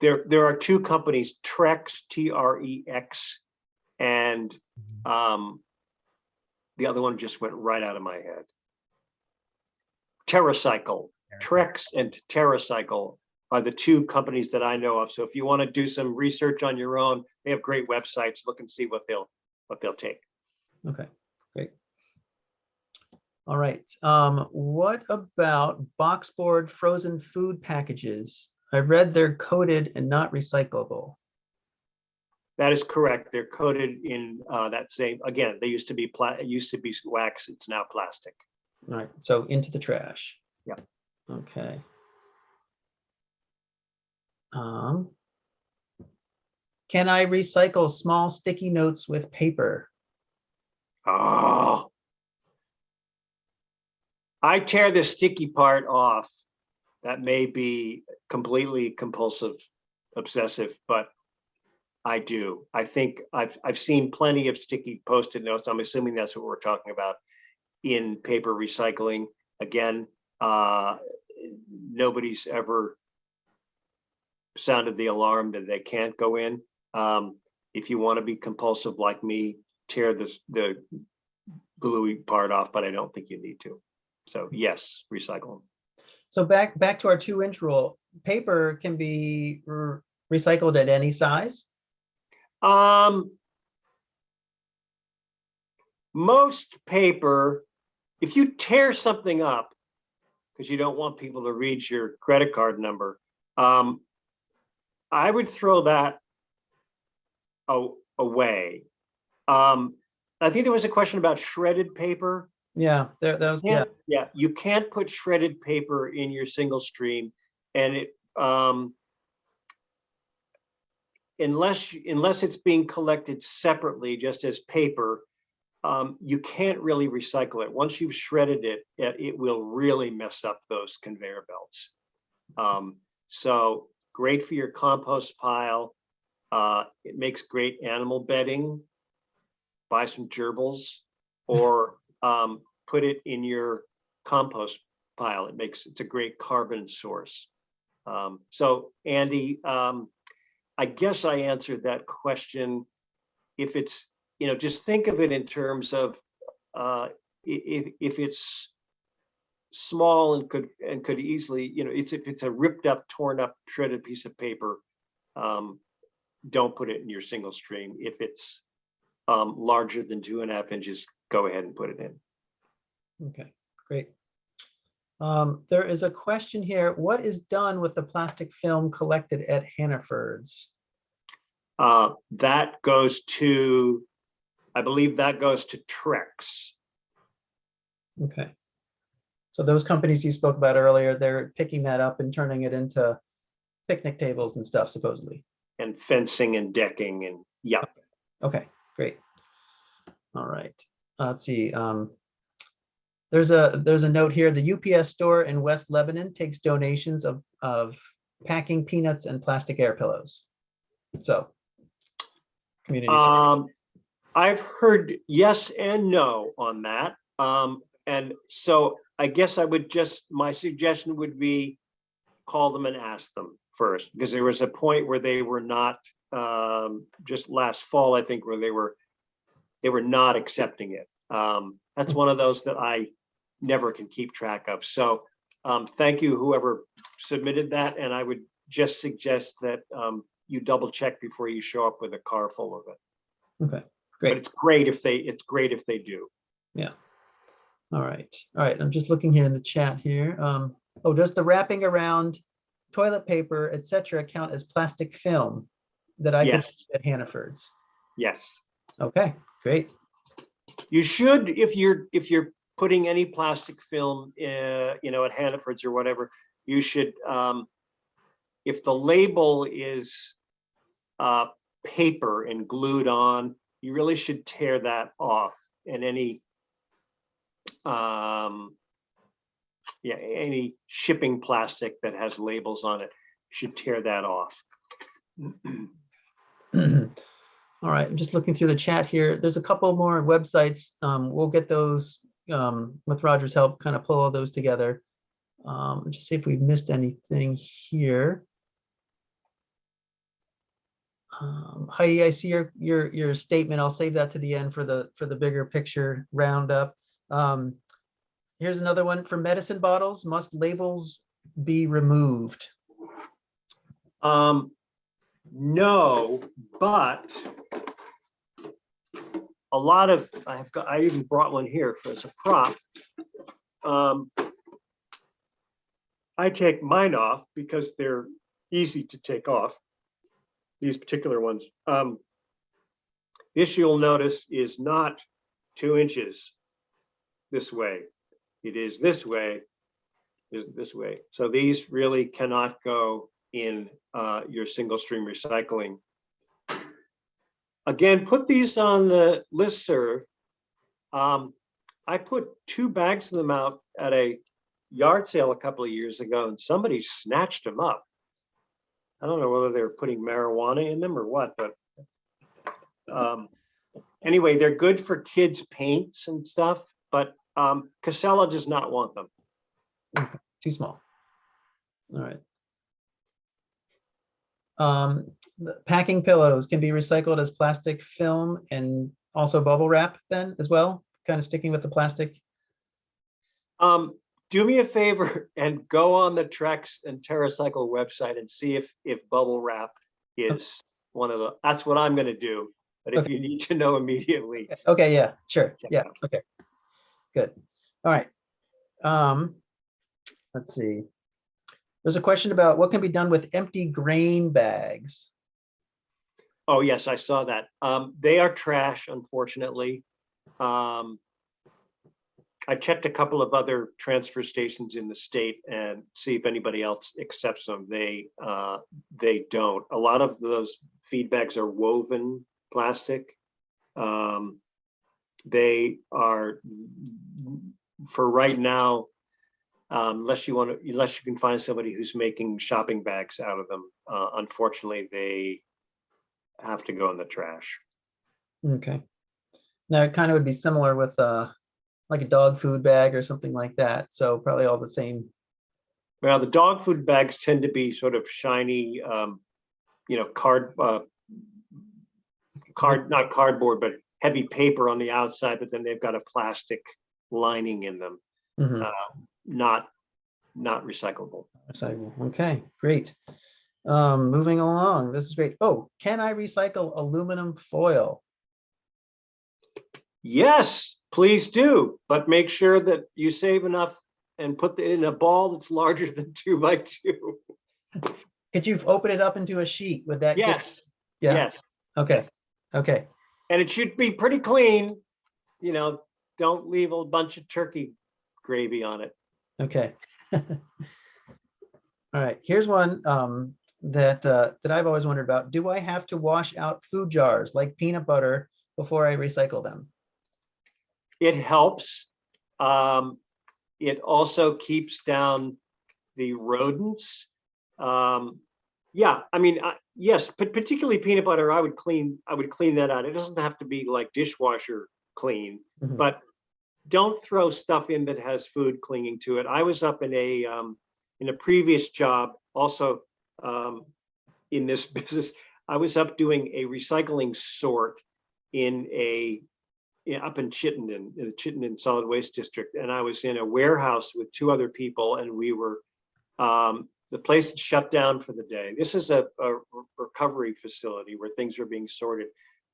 There are two companies, Trex, Trex, and the other one just went right out of my head. TerraCycle. Trex and TerraCycle are the two companies that I know of. So if you want to do some research on your own, they have great websites. Look and see what they'll take. Okay, great. All right. What about boxboard frozen food packages? I read they're coated and not recyclable. That is correct. They're coated in that same. Again, they used to be wax. It's now plastic. All right. So into the trash. Yeah. Okay. Can I recycle small sticky notes with paper? Oh, I tear the sticky part off. That may be completely compulsive, obsessive, but I do. I think I've seen plenty of sticky Post-it notes. I'm assuming that's what we're talking about in paper recycling. Again, nobody's ever sounded the alarm that they can't go in. If you want to be compulsive like me, tear the gluey part off, but I don't think you need to. So yes, recycle them. So back to our 2-inch rule. Paper can be recycled at any size. Most paper, if you tear something up because you don't want people to read your credit card number, I would throw that away. I think there was a question about shredded paper. Yeah, that was, yeah. Yeah, you can't put shredded paper in your single stream, and it unless it's being collected separately just as paper, you can't really recycle it. Once you've shredded it, it will really mess up those conveyor belts. So great for your compost pile. It makes great animal bedding. Buy some gerbils, or put it in your compost pile. It's a great carbon source. So Andy, I guess I answered that question. If it's, just think of it in terms of if it's small and could easily, if it's a ripped up, torn up, shredded piece of paper, don't put it in your single stream. If it's larger than 2.5 inches, go ahead and put it in. Okay, great. There is a question here. What is done with the plastic film collected at Hannaford's? That goes to, I believe that goes to Trex. Okay. So those companies you spoke about earlier, they're picking that up and turning it into picnic tables and stuff, supposedly. And fencing and decking and yeah. Okay, great. All right. Let's see. There's a note here. The UPS store in West Lebanon takes donations of packing peanuts and plastic air pillows. So, community service. I've heard yes and no on that. And so I guess my suggestion would be call them and ask them first, because there was a point where they were not, just last fall, I think, where they were not accepting it. That's one of those that I never can keep track of. So thank you, whoever submitted that. And I would just suggest that you double check before you show up with a car full of it. Okay, Great. But it's great if they do. Yeah. All right. All right. I'm just looking here in the chat here. Oh, does the wrapping around toilet paper, etc., count as plastic film that I could Yes. use at Hannaford's? Yes. Okay, great. You should, if you're putting any plastic film, at Hannaford's or whatever, you should, if the label is paper and glued on, you really should tear that off. And any any shipping plastic that has labels on it, you should tear that off. All right, I'm just looking through the chat here. There's a couple more websites. We'll get those with Roger's help, kind of pull all those together. Just see if we've missed anything here. Heidi, I see your statement. I'll save that to the end for the bigger picture roundup. Here's another one. For medicine bottles, must labels be removed? No, but a lot of, I even brought one here as a prop. I take mine off because they're easy to take off, these particular ones. This, you'll notice, is not 2 inches this way. It is this way, this way. So these really cannot go in your single stream recycling. Again, put these on the listserv. I put 2 bags of them out at a yard sale a couple of years ago, and somebody snatched them up. I don't know whether they're putting marijuana in them or what, but anyway, they're good for kids' paints and stuff, but Casella does not want them. Okay, too small. All right. The packing pillows can be recycled as plastic film and also bubble wrap then as well, kind of sticking with the plastic. Do me a favor and go on the Trex and TerraCycle website and see if bubble wrap is one of the, that's what I'm going to do. But if you need to know immediately. Okay, yeah, sure. Yeah, okay, good. All right. Let's see. There's a question about what can be done with empty grain bags. Oh, yes, I saw that. They are trash, unfortunately. I checked a couple of other transfer stations in the state and see if anybody else accepts them. They don't. A lot of those feed bags are woven plastic. They are, for right now, unless you can find somebody who's making shopping bags out of them, unfortunately, they have to go in the trash. Okay. Now it kind of would be similar with like a dog food bag or something like that. So probably all the same. Well, the dog food bags tend to be sort of shiny, not cardboard, but heavy paper on the outside, but then they've got a plastic lining in them. Mm-hmm. Not recyclable. Recyclable. Okay, great. Moving along. This is great. Oh, can I recycle aluminum foil? Yes, please do, but make sure that you save enough and put it in a ball that's larger than 2 by 2. Could you open it up into a sheet? Would that? Yes. Yeah. Yes. Okay. Okay. And it should be pretty clean. Don't leave a bunch of turkey gravy on it. Okay. All right. Here's one that I've always wondered about. Do I have to wash out food jars like peanut butter before I recycle them? It helps. It also keeps down the rodents. Yeah, I mean, yes, but particularly peanut butter, I would clean that out. It doesn't have to be like dishwasher clean, Mm-hmm. but don't throw stuff in that has food clinging to it. I was up in a previous job, also in this business. I was up doing a recycling sort up in Chittenden, in the Chittenden Solid Waste District, and I was in a warehouse with 2 other people, and we were the place had shut down for the day. This is a recovery facility where things are being sorted.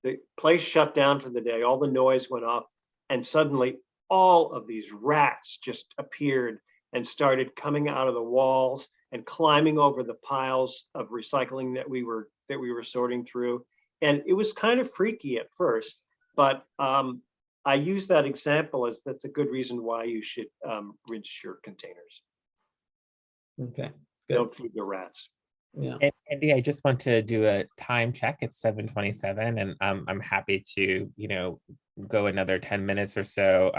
the place shut down for the day, all the noise went off, and suddenly all of these rats just appeared and started coming out of the walls and climbing over the piles of recycling that we were sorting through. And it was kind of freaky at first, but I use that example as that's a good reason why you should rinse your containers. Okay, good. Don't feed the rats. Yeah. And Andy, I just want to do a time check. It's 7:27, and I'm happy to, go another 10 minutes or so.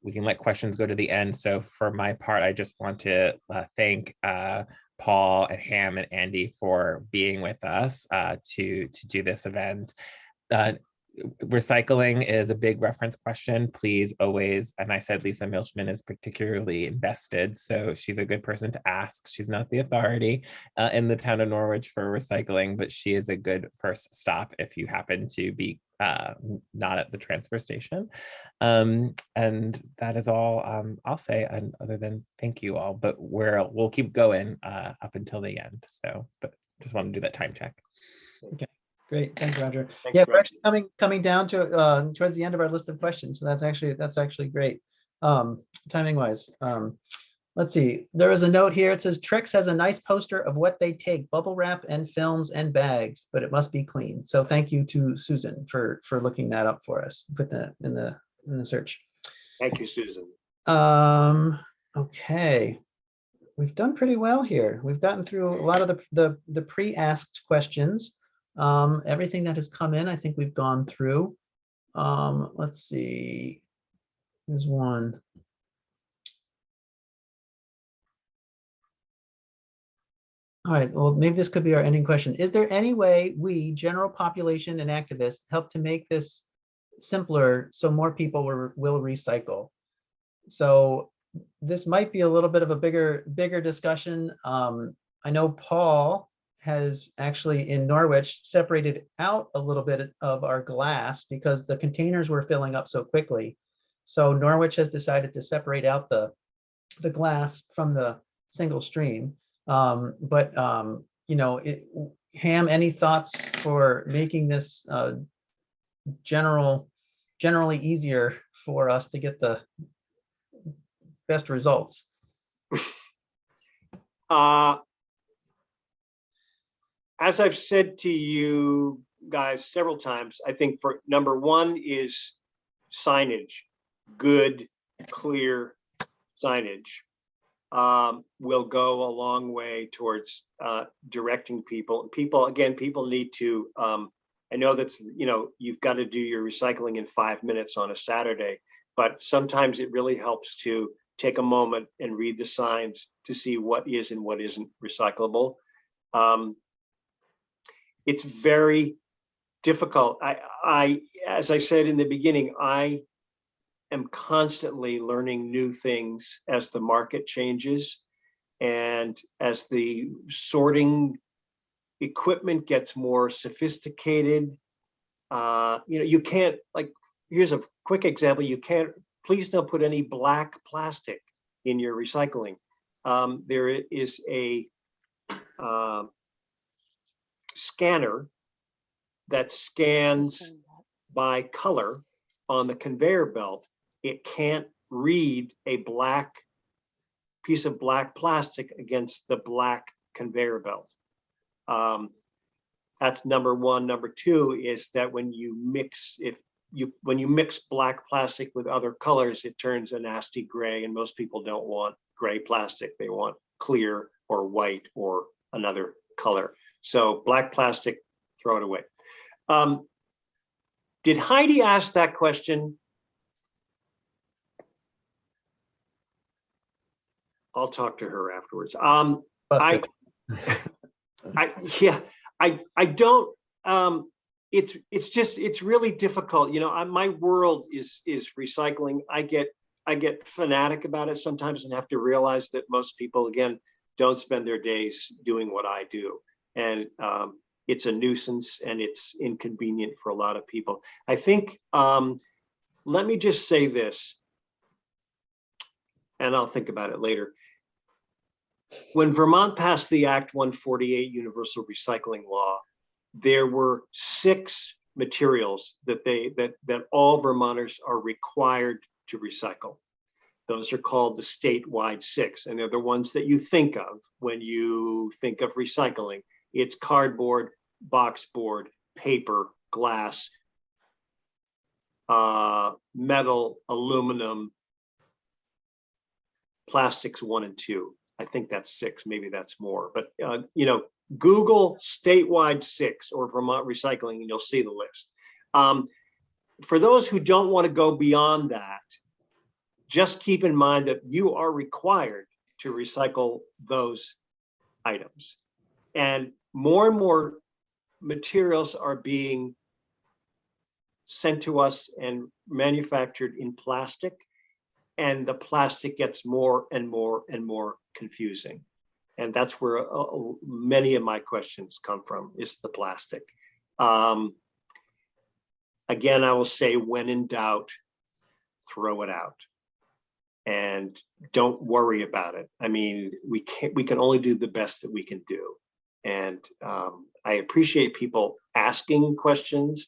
We can let questions go to the end. So for my part, I just want to thank Paul and Ham and Andy for being with us to do this event. Recycling is a big reference question. Please always, and I said Lisa Milchman is particularly invested, so she's a good person to ask. She's not the authority in the town of Norwich for recycling, but she is a good first stop if you happen to be not at the transfer station. And that is all I'll say, and other than thank you all, but we'll keep going up until the end. So, but just want to do that time check. Okay. Great, thanks, Roger. Thanks, Yeah, we're Roger. actually coming down to towards the end of our list of questions, so that's actually great. Timing wise, let's see. There is a note here. It says Trex has a nice poster of what they take: bubble wrap and films and bags, but it must be clean. So thank you to Susan for looking that up for us. Put that in the search. Thank you, Susan. Okay. We've done pretty well here. We've gotten through a lot of the pre-asked questions. Everything that has come in, I think we've gone through. Let's see. There's one. All right, well, maybe this could be our ending question. Is there any way we, general population and activists, help to make this simpler so more people will recycle? So this might be a little bit of a bigger discussion. I know Paul has actually in Norwich separated out a little bit of our glass because the containers were filling up so quickly. So Norwich has decided to separate out the glass from the single stream. Ham, any thoughts for making this generally easier for us to get the best results? As I've said to you guys several times, I think for number one is signage. Good, clear signage will go a long way towards directing people. People need to, I know that's, you've got to do your recycling in 5 minutes on a Saturday, but sometimes it really helps to take a moment and read the signs to see what is and what isn't recyclable. It's very difficult. As I said in the beginning, I am constantly learning new things as the market changes and as the sorting equipment gets more sophisticated. You can't, like, here's a quick example. Please don't put any black plastic in your recycling. There is a scanner that scans by color on the conveyor belt. It can't read a black piece of black plastic against the black conveyor belt. That's number one. Number two is that when you mix black plastic with other colors, it turns a nasty gray, and most people don't want gray plastic. They want clear or white or another color. So black plastic, throw it away. Did Heidi ask that question? I'll talk to her afterwards. I don't. It's really difficult. My world is recycling. I get fanatic about it sometimes and have to realize that most people, again, don't spend their days doing what I do. And it's a nuisance and it's inconvenient for a lot of people. I think, let me just say this, and I'll think about it later. When Vermont passed the Act 148 Universal Recycling Law, there were 6 materials that all Vermonters are required to recycle. Those are called the statewide 6, and they're the ones that you think of when you think of recycling. It's cardboard, boxboard, paper, glass, metal, aluminum, plastics 1 and 2. I think that's 6, maybe that's more, but Google statewide 6 or Vermont recycling and you'll see the list. For those who don't want to go beyond that, just keep in mind that you are required to recycle those items. And more materials are being sent to us and manufactured in plastic, and the plastic gets more and more and more confusing. And that's where many of my questions come from, is the plastic. Again, I will say, when in doubt, throw it out. And don't worry about it. I mean, we can only do the best that we can do. And I appreciate people asking questions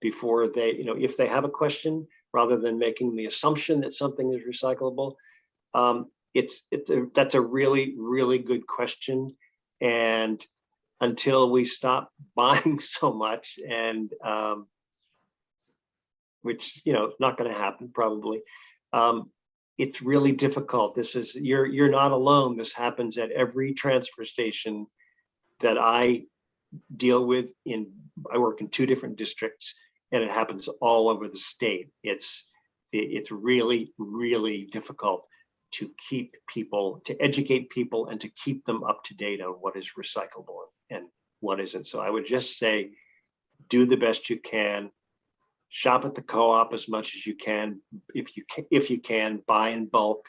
before they, if they have a question, rather than making the assumption that something is recyclable. That's a really, really good question. And until we stop buying so much, and which not going to happen probably, it's really difficult. You're not alone. This happens at every transfer station that I deal with. I work in 2 different districts, and it happens all over the state. It's really, really difficult to educate people and to keep them up to date on what is recyclable and what isn't. So I would just say, do the best you can. Shop at the co-op as much as you can. If you can, buy in bulk.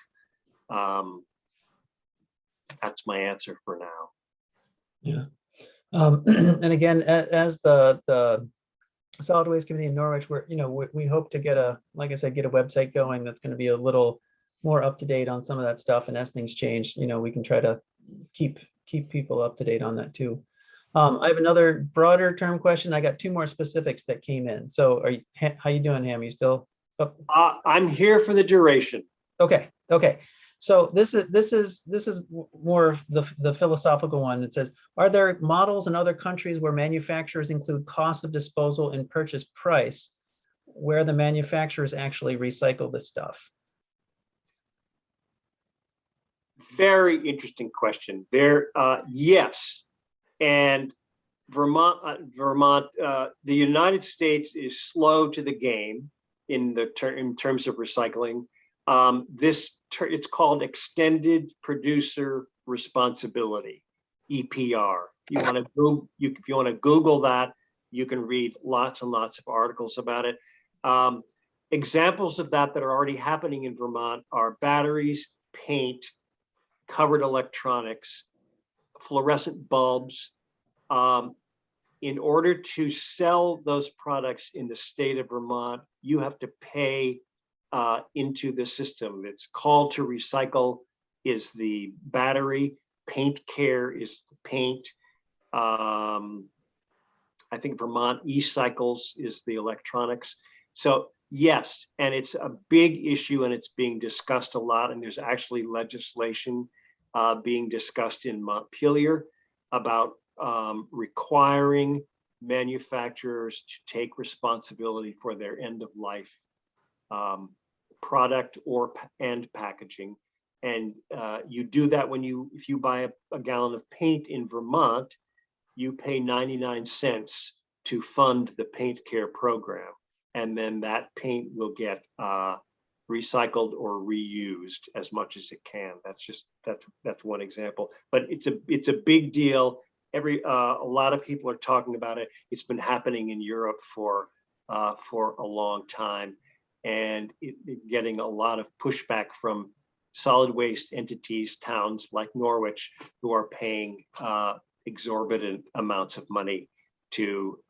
That's my answer for now. Yeah. And again, as the Solid Waste Committee in Norwich, we hope to get a website going that's going to be a little more up to date on some of that stuff. And as things change, we can try to keep people up to date on that too. I have another broader term question. I got 2 more specifics that came in. So how you doing, Ham? You still up? I'm here for the duration. Okay. So this is more of the philosophical one. It says, are there models in other countries where manufacturers include cost of disposal in purchase price, where the manufacturers actually recycle this stuff? Very interesting question. Yes. And Vermont, the United States is slow to the game in terms of recycling. It's called extended producer responsibility, EPR. If you want to Google that, you can read lots and lots of articles about it. Examples of that are already happening in Vermont are batteries, paint, covered electronics, fluorescent bulbs. In order to sell those products in the state of Vermont, you have to pay into the system. It's called to recycle is the battery, paint care is the paint. I think Vermont e-cycles is the electronics. So yes, and it's a big issue and it's being discussed a lot, and there's actually legislation being discussed in Montpelier about requiring manufacturers to take responsibility for their end of life product and packaging. And you do that if you buy a gallon of paint in Vermont, you pay 99 cents to fund the paint care program. And then that paint will get recycled or reused as much as it can. That's one example, but it's a big deal. A lot of people are talking about it. It's been happening in Europe for a long time, and getting a lot of pushback from solid waste entities, towns like Norwich, who are paying exorbitant amounts of money to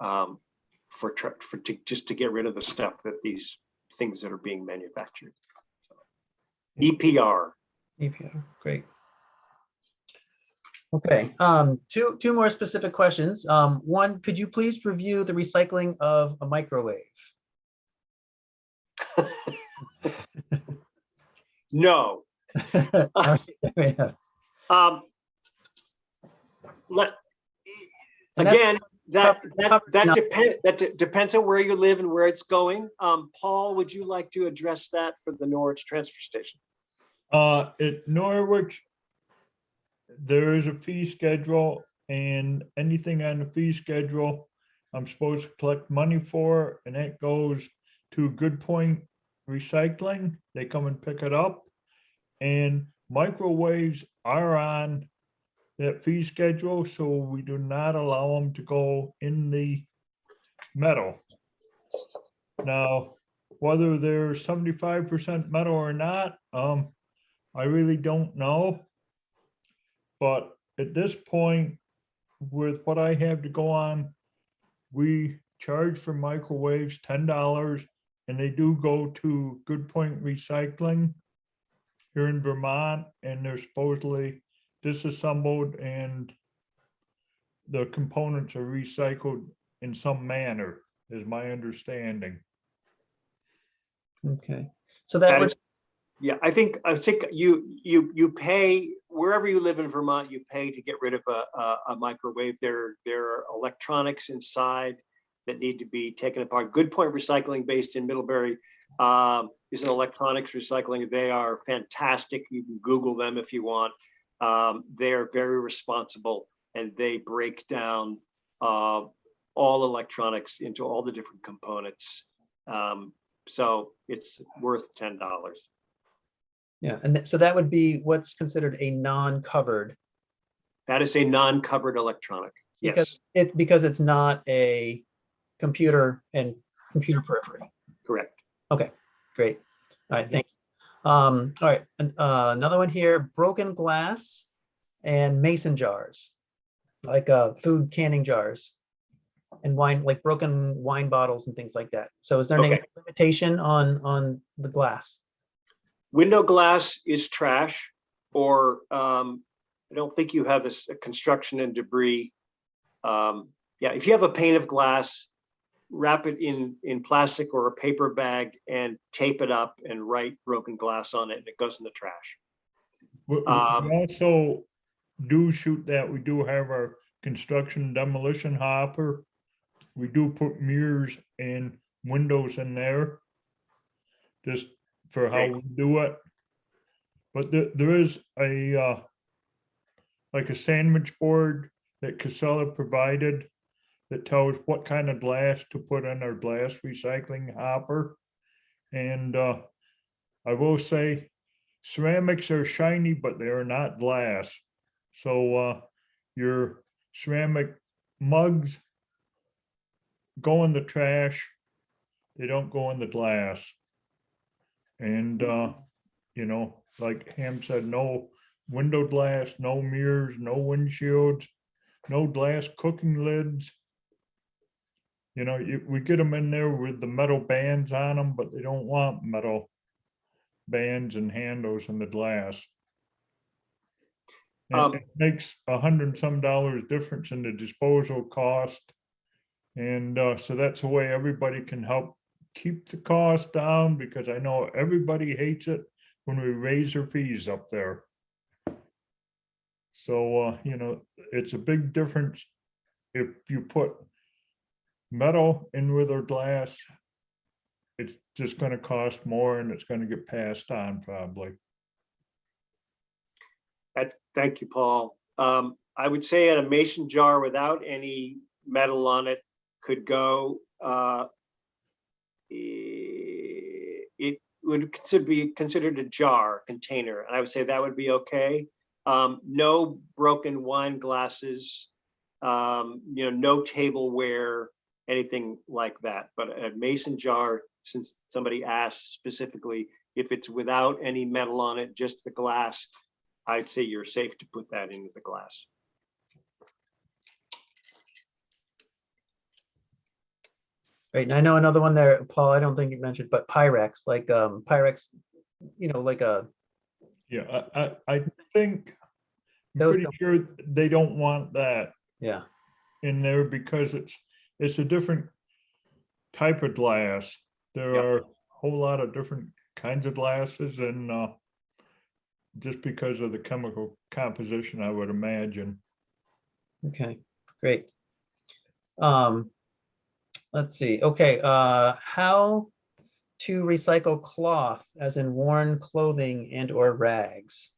just to get rid of the stuff these things that are being manufactured. So, EPR. EPR, great. Okay, two more specific questions. One, could you please review the recycling of a microwave? No. All right, there we go. Let, And that's again, that not- depends on where you live and where it's going. Paul, would you like to address that for the Norwich transfer station? At Norwich, there is a fee schedule, and anything on the fee schedule, I'm supposed to collect money for, and that goes to Good Point Recycling. They come and pick it up. And microwaves are on that fee schedule, so we do not allow them to go in the metal. Now, whether they're 75% metal or not, I really don't know. But at this point, with what I have to go on, we charge for microwaves $10, and they do go to Good Point Recycling here in Vermont, and they're supposedly disassembled and the components are recycled in some manner, is my understanding. Okay, so that would, Yeah, I think you pay wherever you live in Vermont. You pay to get rid of a microwave. There are electronics inside that need to be taken apart. Good Point Recycling, based in Middlebury, is an electronics recycling. They are fantastic. You can Google them if you want. They are very responsible, and they break down all electronics into all the different components. So it's worth $10. yeah, and so that would be what's considered a non-covered. That is a non-covered electronic. Because Yes, it's not a computer and computer periphery. correct. Okay, great. All right, thank you. All right, another one here, broken glass and mason jars, like food canning jars and wine, like broken wine bottles and things like that. So is there any Okay. limitation on the glass? Window glass is trash, or I don't think you have a construction and debris. Yeah, if you have a pane of glass, wrap it in plastic or a paper bag and tape it up and write broken glass on it, and it goes in the trash. We also do shoot that. We do have our construction demolition hopper. We do put mirrors and windows in there just for how we do it. But there is a like a sandwich board that Casella provided that tells what kind of glass to put in our glass recycling hopper. And I will say ceramics are shiny, but they are not glass. So your ceramic mugs go in the trash. They don't go in the glass. And you know, like Ham said, no window glass, no mirrors, no windshields, no glass cooking lids. You know, we get them in there with the metal bands on them, but they don't want metal bands and handles in the glass. And it makes $100 and some difference in the disposal cost. And so that's a way everybody can help keep the cost down, because I know everybody hates it when we raise their fees up there. So, you know, it's a big difference if you put metal in with our glass. It's just going to cost more, and it's going to get passed on probably. Thank you, Paul. I would say at a mason jar without any metal on it could go. It would be considered a jar container, and I would say that would be okay. No broken wine glasses, you know, no tableware, anything like that. But a mason jar, since somebody asked specifically if it's without any metal on it, just the glass, I'd say you're safe to put that into the glass. Right, and I know another one there, Paul, I don't think you mentioned, but Pyrex, like Pyrex, you know, like a. Yeah, I think Those pretty don't- sure they don't want that Yeah, in there because it's a different type of glass. There Yep. are a whole lot of different kinds of glasses and just because of the chemical composition, I would imagine. okay, great. Let's see, okay, how to recycle cloth, as in worn clothing and or rags?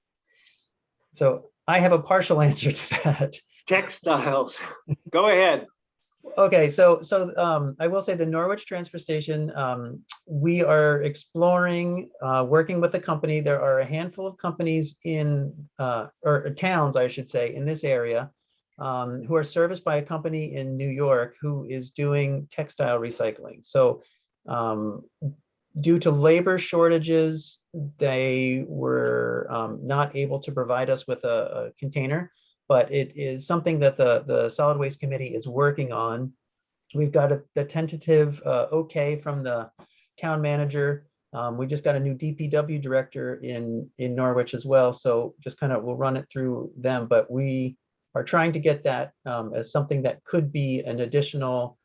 So I have a partial answer to that. Textiles. Go ahead. Okay, so I will say the Norwich transfer station, we are exploring, working with a company. There are a handful of companies in, or towns, I should say, in this area, who are serviced by a company in New York who is doing textile recycling. So due to labor shortages, they were not able to provide us with a container, but it is something that the Solid Waste Committee is working on. We've got the tentative okay from the town manager. We just got a new DPW director in Norwich as well, so just kind of we'll run it through them, but we are trying to get that as something that could be an additional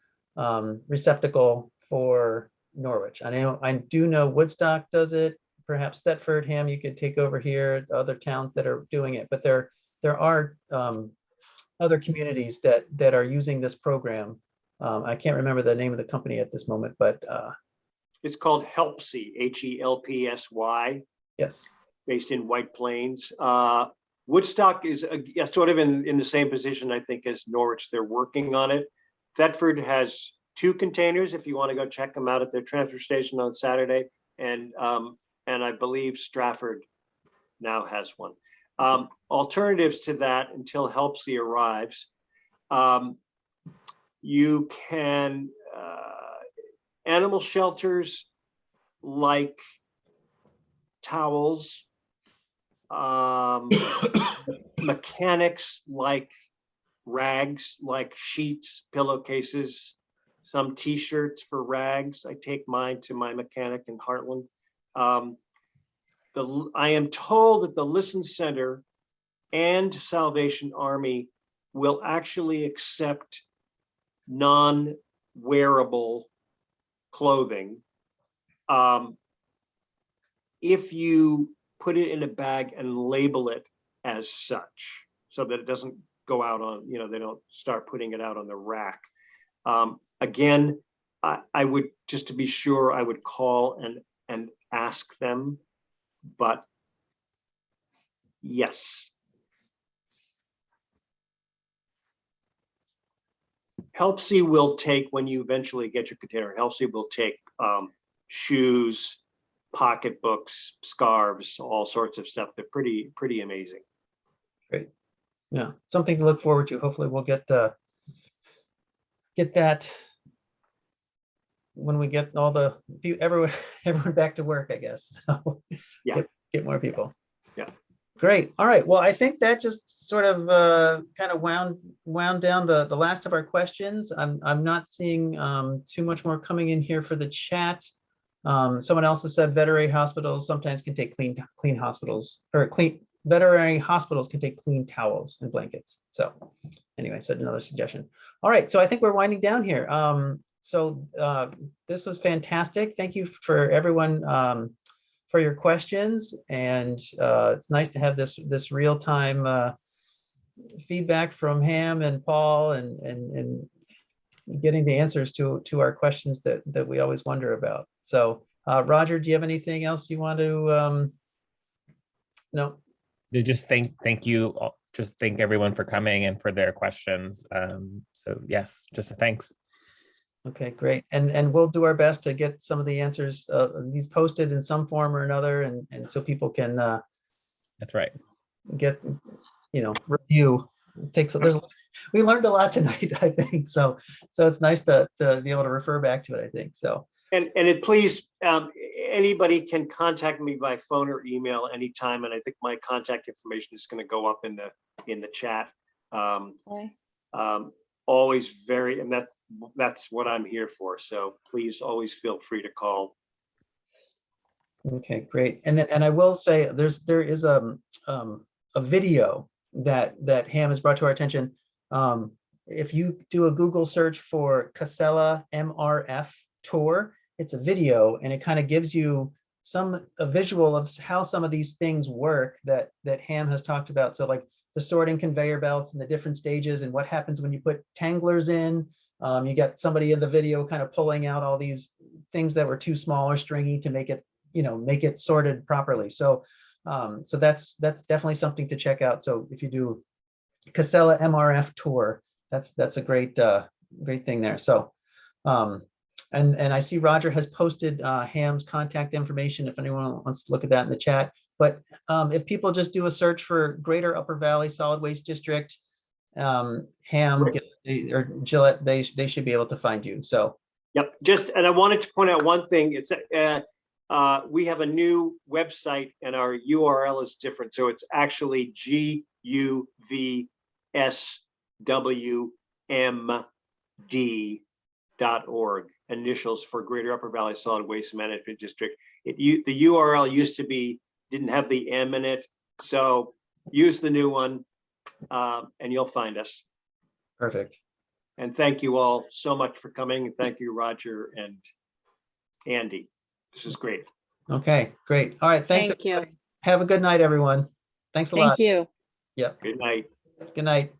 receptacle for Norwich. I do know Woodstock does it, perhaps Thetford, Ham, you could take over here, other towns that are doing it, but there are other communities that are using this program. I can't remember the name of the company at this moment, but It's called Helpsy, HELPSY, yes. based in White Plains. Woodstock is sort of in the same position, I think, as Norwich. They're working on it. Thetford has 2 containers, if you want to go check them out at their transfer station on Saturday. And I believe Stratford now has one. Alternatives to that until Helpsy arrives. You can, animal shelters like towels, mechanics like rags, like sheets, pillowcases, some t-shirts for rags. I take mine to my mechanic in Heartland. I am told that the Listen Center and Salvation Army will actually accept non-wearable clothing if you put it in a bag and label it as such, so that it doesn't go out on, they don't start putting it out on the rack. Again, I would, just to be sure, I would call and ask them, but yes. Helpsy will take, when you eventually get your container, Helpsy will take shoes, pocketbooks, scarves, all sorts of stuff. They're pretty amazing. Great. Yeah, something to look forward to. Hopefully we'll get that when we get all everyone back to work, I guess. So Yeah. Get more people. Yeah. Great. All right. Well, I think that just sort of kind of wound down the last of our questions. I'm not seeing too much more coming in here for the chat. Someone else has said veterinary hospitals sometimes can take clean hospitals, or veterinary hospitals can take clean towels and blankets. So anyway, so another suggestion. All right. So I think we're winding down here. So this was fantastic. Thank you for everyone for your questions, and it's nice to have this real-time feedback from Ham and Paul, and getting the answers to our questions that we always wonder about. So Roger, do you have anything else you want to? No. Just thank you. Just thank everyone for coming and for their questions. So yes, just a thanks. Okay, great. And we'll do our best to get some of the answers, these posted in some form or another, and so people can That's right. get, review. We learned a lot tonight, I think. So it's nice to be able to refer back to it, I think. So. And please, anybody can contact me by phone or email anytime. And I think my contact information is going to go up in the chat. Okay. Always and that's what I'm here for. So please always feel free to call. Okay, great. And I will say there is a video that Ham has brought to our attention. If you do a Google search for Casella MRF tour, it's a video, and it kind of gives you a visual of how some of these things work that Ham has talked about. So like the sorting conveyor belts and the different stages and what happens when you put tanglers in. You got somebody in the video kind of pulling out all these things that were too small or stringy to make it, make it sorted properly. So so that's definitely something to check out. So if you do Casella MRF tour, that's a great great thing there. So and I see Roger has posted Ham's contact information if anyone wants to look at that in the chat. But if people just do a search for Greater Upper Valley Solid Waste District, Ham or Gillett, they should be able to find you. So yep. And I wanted to point out one thing. It's we have a new website and our URL is different. So it's actually GUVSWMD.org, initials for Greater Upper Valley Solid Waste Management District. The URL used to be, didn't have the M in it. So use the new one and you'll find us. perfect. And thank you all so much for coming. And thank you, Roger and Andy. This is great. Okay, great. All right, thanks. Thank you. Have a good night, everyone. Thanks a lot. Thank you. Yep. Good night. Good night.